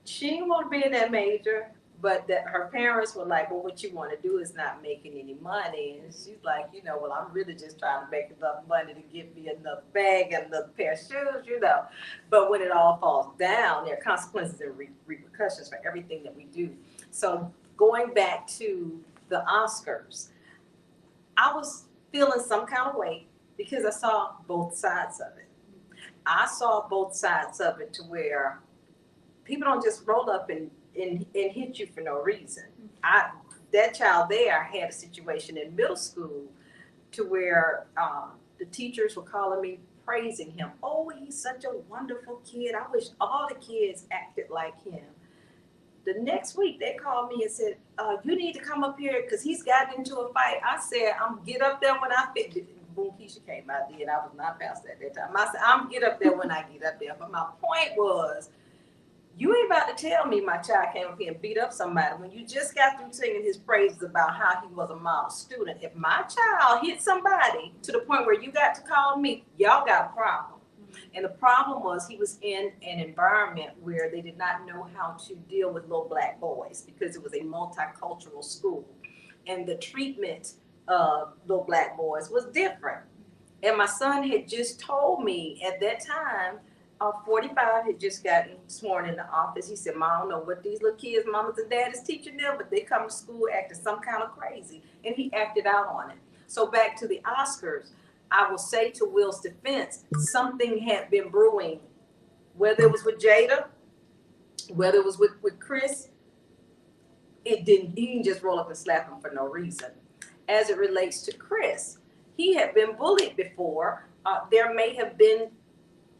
She didn't want to be in that major, but that her parents were like, well, what you want to do is not making any money. And she's like, well, I'm really just trying to make enough money to give me another bag and another pair of shoes, But when it all falls down, there are consequences and repercussions for everything that we do. So going back to the Oscars, I was feeling some kind of way because I saw both sides of it. I saw both sides of it to where people don't just roll up and hit you for no reason. That child there had a situation in middle school to where the teachers were calling me, praising him. Oh, he's such a wonderful kid. I wish all the kids acted like him. The next week, they called me and said, you need to come up here because he's gotten into a fight. I said, I'm get up there when I fit. Boom, Keisha came out there, and I was not pastor at that time. I said, I'm get up there when I get up there. But my point was, you ain't about to tell me my child came up here and beat up somebody when you just got through singing his praises about how he was a model student. If my child hit somebody to the point where you got to call me, y'all got a problem. And the problem was he was in an environment where they did not know how to deal with little black boys because it was a multicultural school. And the treatment of little black boys was different. And my son had just told me at that time, 45 had just gotten sworn in the office. He said, Mom, I don't know what these little kids, mamas and daddies teaching them, but they come to school acting some kind of crazy. And he acted out on it. So back to the Oscars, I will say to Will's defense, something had been brewing, whether it was with Jada, whether it was with Chris, he didn't just roll up and slap him for no reason. As it relates to Chris, he had been bullied before. There may have been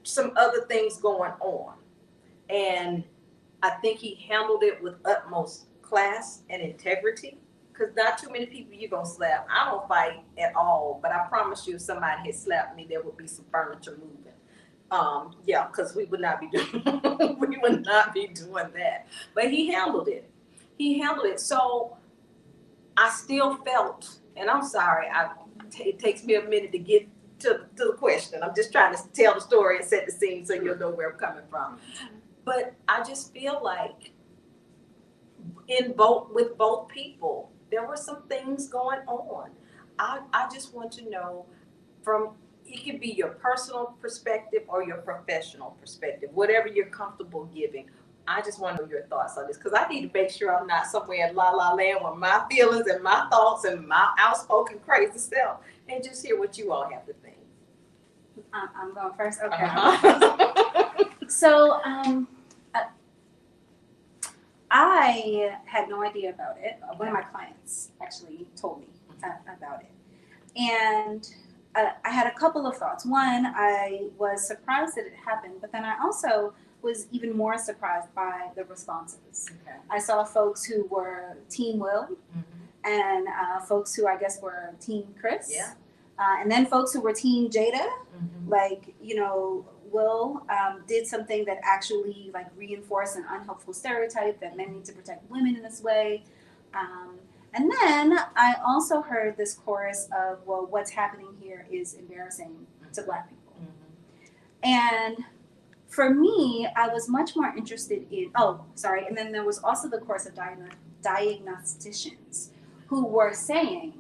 some other things going on. And I think he handled it with utmost class and integrity, because not too many people you're going to slap. I don't fight at all, but I promise you if somebody had slapped me, there would be some furniture moving. Yeah, because we would not be doing that. But he handled it. So I still felt, and I'm sorry, it takes me a minute to get to the question. I'm just trying to tell the story and set the scene so you'll know where I'm coming from. But I just feel like with both people, there were some things going on. I just want to know it could be your personal perspective or your professional perspective, whatever you're comfortable giving. I just want to know your thoughts on this because I need to make sure I'm not somewhere in la la land with my feelings and my thoughts and my outspoken crazy self, and just hear what you all have to think. I'm going first. Okay. Uh-huh. So I had no idea about it. One of my clients actually told me about it, and I had a couple of thoughts. One, I was surprised that it happened, but then I also was even more surprised by the responses. Okay. I saw folks who were Team Will, and folks who I guess were Team Chris. Yeah. And then folks who were Team Jada, Mm-hmm. like, Will did something that actually reinforced an unhelpful stereotype that men need to protect women in this way. And then I also heard this chorus of, well, what's happening here is embarrassing to Black people. And for me, I was much more interested in, and then there was also the chorus of diagnosticians who were saying,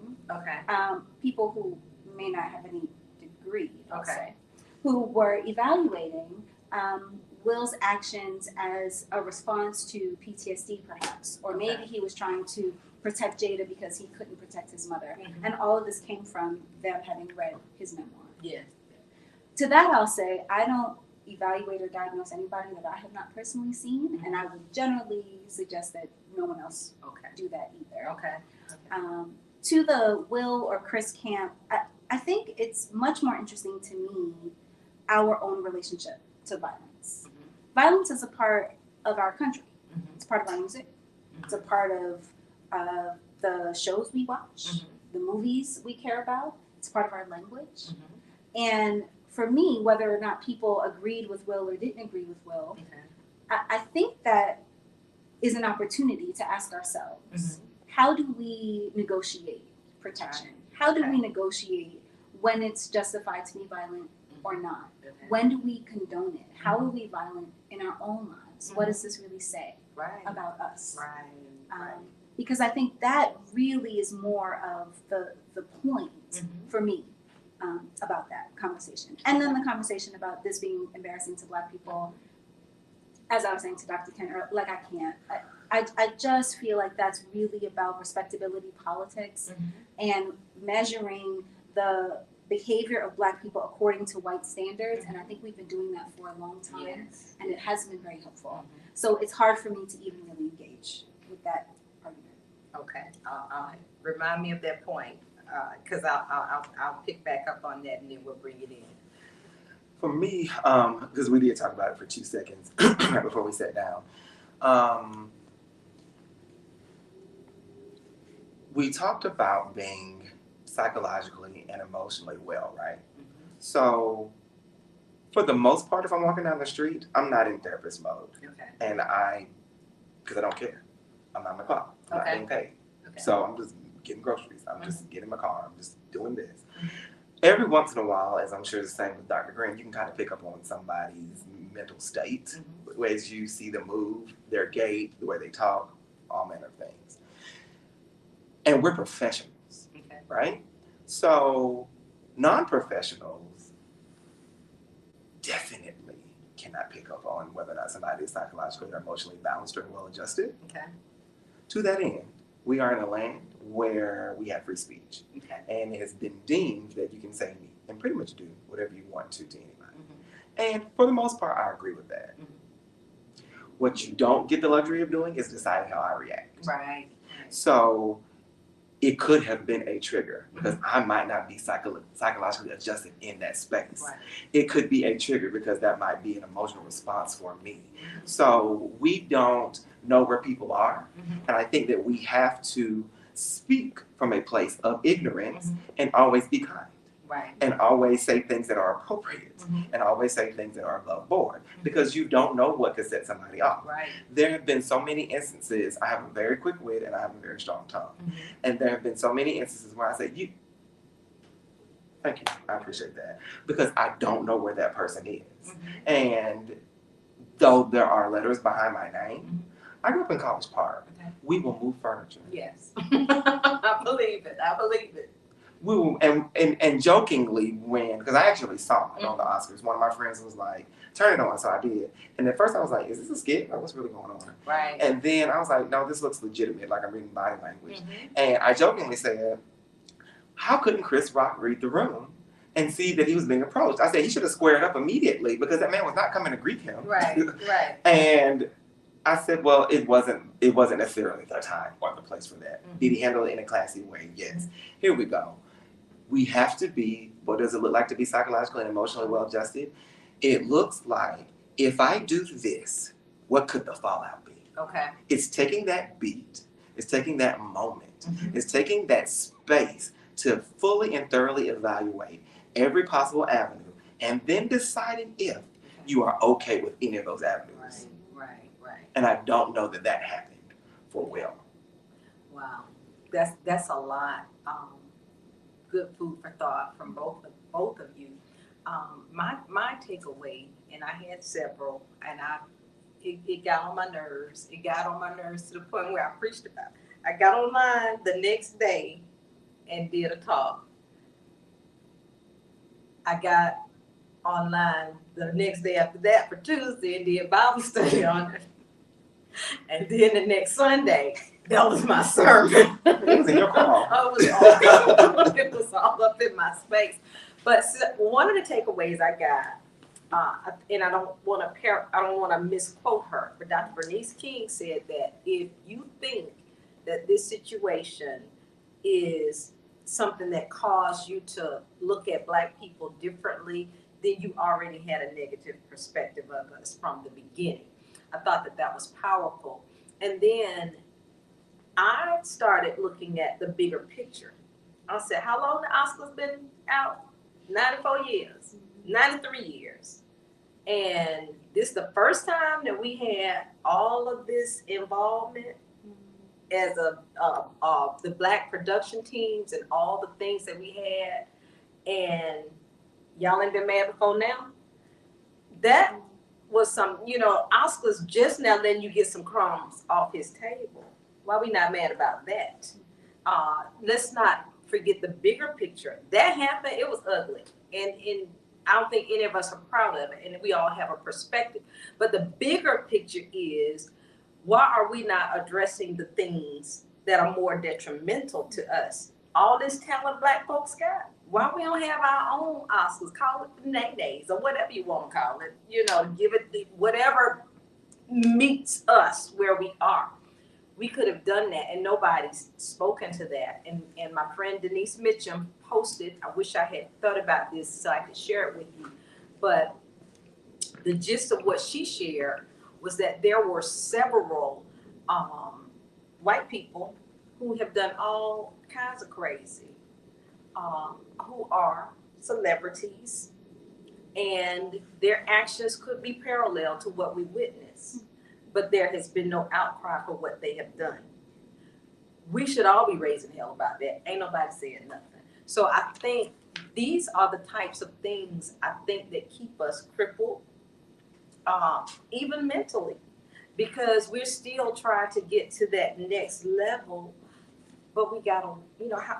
people who may not have any degree, I'll say, who were evaluating Will's actions as a response to PTSD, perhaps, or maybe he was trying to protect Jada because he couldn't protect his mother. And all of this came from them having read his memoir. Yeah. To that, I'll say, I don't evaluate or diagnose anybody that I have not personally seen, and I would generally suggest that no one else do that either. To the Will or Chris camp, I think it's much more interesting to me our own relationship to violence. Violence is a part of our country. It's part of our music. It's a part of the shows we watch, the movies we care about. It's part of our language. And for me, whether or not people agreed with Will or didn't agree with Will, I think that is an opportunity to ask ourselves, how do we negotiate protection? How do we negotiate when it's justified to be violent or not? When do we condone it? How are we violent in our own lives? What does this really say about us? Because I think that really is more of the point for me about that conversation. And then the conversation about this being embarrassing to Black people, as I was saying to Dr. Kenner, I just feel like that's really about respectability politics and measuring the behavior of Black people according to white standards, and I think we've been doing that for a long time, Yes. and it hasn't been very helpful. So it's hard for me to even really engage with that argument. Okay, remind me of that point, because I'll pick back up on that and then we'll bring it in. For me, because we did talk about it for 2 seconds before we sat down. We talked about being psychologically and emotionally well, right? So, for the most part, if I'm walking down the street, I'm not in therapist mode. Okay. And because I don't care. I'm not in my car. I'm not getting paid. Okay. So I'm just getting groceries. I'm just getting my car. I'm just doing this. Every once in a while, as I'm sure the same with Dr. Green, you can kind of pick up on somebody's mental state as you see them move, their gait, the way they talk, all manner of things. And we're professionals, right? So non-professionals definitely cannot pick up on whether or not somebody is psychologically or emotionally balanced or well-adjusted. Okay. To that end, we are in a land where we have free speech. Okay. And it has been deemed that you can say and pretty much do whatever you want to anybody. And for the most part, I agree with that. What you don't get the luxury of doing is deciding how I react. Right. So it could have been a trigger because I might not be psychologically adjusted in that space. Right. It could be a trigger because that might be an emotional response for me. So we don't know where people are. And I think that we have to speak from a place of ignorance and always be kind. Right. And always say things that are appropriate and always say things that are above board because you don't know what could set somebody off. Right. There have been so many instances. I have a very quick wit and I have a very strong tongue. And there have been so many instances where I say, thank you, I appreciate that. Because I don't know where that person is. And though there are letters behind my name, I grew up in College Park. We will move furniture. Yes. I believe it. I believe it. We will, and jokingly, because I actually saw it on the Oscars, one of my friends was like, turn it on, so I did. And at first I was like, is this a skit? Like, what's really going on? Right. And then I was like, no, this looks legitimate, like I'm reading body language. And I jokingly said, how couldn't Chris Rock read the room and see that he was being approached? I said, he should have squared up immediately because that man was not coming to greet him. Right, right. And I said, well, it wasn't necessarily the time or the place for that. Did he handle it in a classy way? Yes. Here we go. We have to be, what does it look like to be psychologically and emotionally well-adjusted? It looks like, if I do this, what could the fallout be? Okay. It's taking that beat, it's taking that moment, it's taking that space to fully and thoroughly evaluate every possible avenue and then deciding if you are okay with any of those avenues. Right. And I don't know that happened for Will. Wow. That's a lot. Good food for thought from both of you. My takeaway, and I had several, and it got on my nerves. It got on my nerves to the point where I preached about it. I got online the next day and did a talk. I got online the next day after that for Tuesday and did Bible study on it. And then the next Sunday, that was my sermon. It was in your car. It was all up in my space. But one of the takeaways I got, and I don't want to misquote her, but Dr. Bernice King said that if you think that this situation is something that caused you to look at Black people differently, then you already had a negative perspective of us from the beginning. I thought that was powerful. And then I started looking at the bigger picture. I said, how long the Oscars been out? 94 years, 93 years. And this is the first time that we had all of this involvement as the Black production teams and all the things that we had. And y'all ain't been mad before now? That was some, Oscars just now letting you get some crumbs off his table. Why we not mad about that? Let's not forget the bigger picture. That happened, it was ugly. And I don't think any of us are proud of it, and we all have a perspective. But the bigger picture is, why are we not addressing the things that are more detrimental to us? All this talent Black folks got, Why we don't have our own Oscars? Call it the Nay-Nays or whatever you want to call it. You know, give it whatever meets us where we are. We could have done that, and nobody's spoken to that. And my friend Denise Mitchum posted, I wish I had thought about this so I could share it with you, but the gist of what she shared was that there were several white people who have done all kinds of crazy, who are celebrities, and their actions could be parallel to what we witnessed, but there has been no outcry for what they have done. We should all be raising hell about that. Ain't nobody saying nothing. So I think these are the types of things I think that keep us crippled, even mentally, because we're still trying to get to that next level. But we gotta,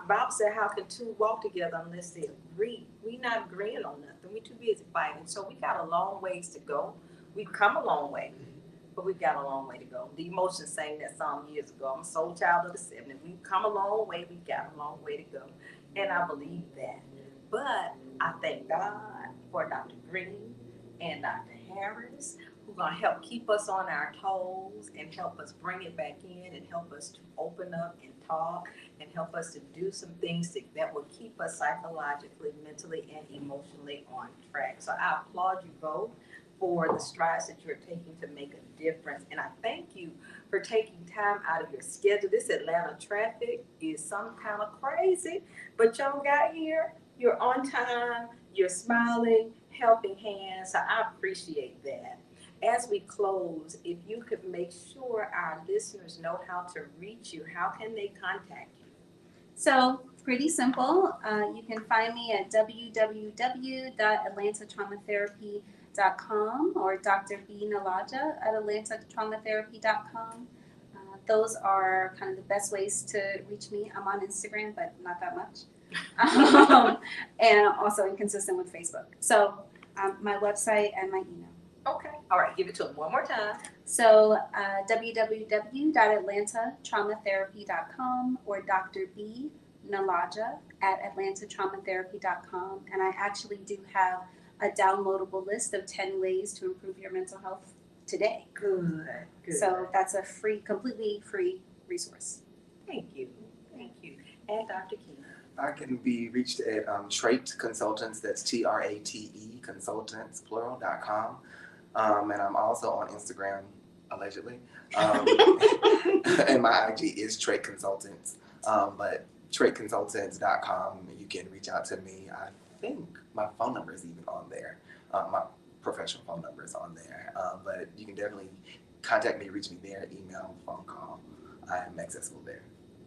Bob said, how can two walk together unless they agree? We not agreeing on nothing. We too busy fighting. So we got a long ways to go. We've come a long way, but we've got a long way to go. The Emotions sang that song years ago. I'm a soul child of the 70s. We've come a long way. We've got a long way to go. And I believe that. But I thank God for Dr. Green and Dr. Harris, who are going to help keep us on our toes and help us bring it back in and help us to open up and talk and help us to do some things that will keep us psychologically, mentally, and emotionally on track. So I applaud you both for the strides that you're taking to make a difference. And I thank you for taking time out of your schedule. This Atlanta traffic is some kind of crazy, but y'all got here, you're on time, you're smiling, helping hands. So I appreciate that. As we close, if you could make sure our listeners know how to reach you, how can they contact you? So pretty simple. You can find me at www.atlantatraumatherapy.com or Dr. B. Nilaja at atlantatraumatherapy.com. Those are kind of the best ways to reach me. I'm on Instagram, but not that much. And I'm also inconsistent with Facebook. So my website and my email. Okay. All right. Give it to them one more time. So www.atlantatraumatherapy.com or Dr. B. Nilaja at atlantatraumatherapy.com. And I actually do have a downloadable list of 10 ways to improve your mental health today. Good. So that's a completely free resource. Thank you. And Dr. King. I can be reached at Trait Consultants, that's TRATE Consultants, plural.com. And I'm also on Instagram, allegedly. And my IG is Trait Consultants. But traitconsultants.com, you can reach out to me. I think my phone number is even on there. My professional phone number is on there. But you can definitely contact me, reach me there, email, phone call. I am accessible there.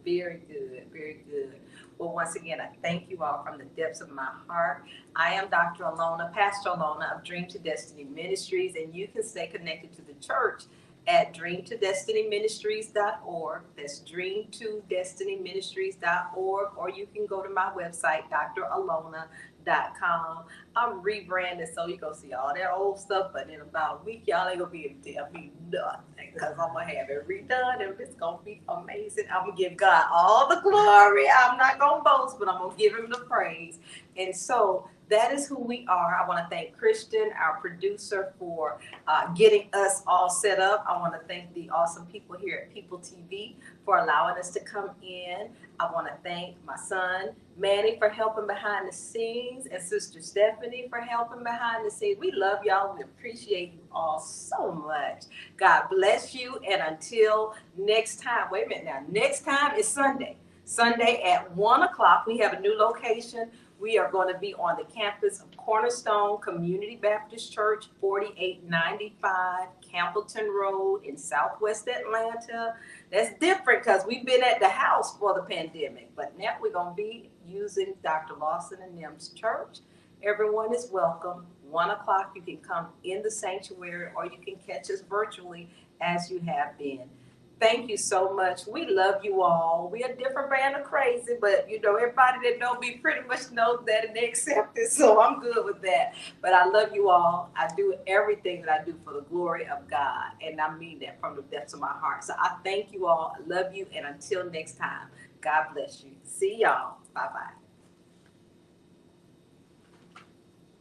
Very good, very good. Well, once again, I thank you all from the depths of my heart. I am Dr. Alona, Pastor Alona of Dream to Destiny Ministries, and you can stay connected to the church at dreamtodestinyministries.org. That's dreamtodestinyministries.org, or you can go to my website, dralona.com. I'm rebranding, so you're going to see all that old stuff, but in about a week, y'all ain't going to be able to tell me nothing, because I'm going to have it redone, and it's going to be amazing. I'm going to give God all the glory. I'm not going to boast, but I'm going to give him the praise. And so that is who we are. I want to thank Christian, our producer, for getting us all set up. I want to thank the awesome people here at People TV for allowing us to come in. I want to thank my son, Manny, for helping behind the scenes, and Sister Stephanie for helping behind the scenes. We love y'all. We appreciate you all so much. God bless you. And until next time, wait a minute now. Next time is Sunday. Sunday at 1 o'clock. We have a new location. We are going to be on the campus of Cornerstone Community Baptist Church, 4895 Campbellton Road in Southwest Atlanta. That's different because we've been at the house for the pandemic, but now we're going to be using Dr. Lawson and them's church. Everyone is welcome. 1 o'clock, you can come in the sanctuary, or you can catch us virtually as you have been. Thank you so much. We love you all. We're a different brand of crazy, but everybody that know me pretty much knows that, and they accept it, so I'm good with that. But I love you all. I do everything that I do for the glory of God, and I mean that from the depths of my heart. So I thank you all. I love you, and until next time, God bless you. See y'all. Bye-bye.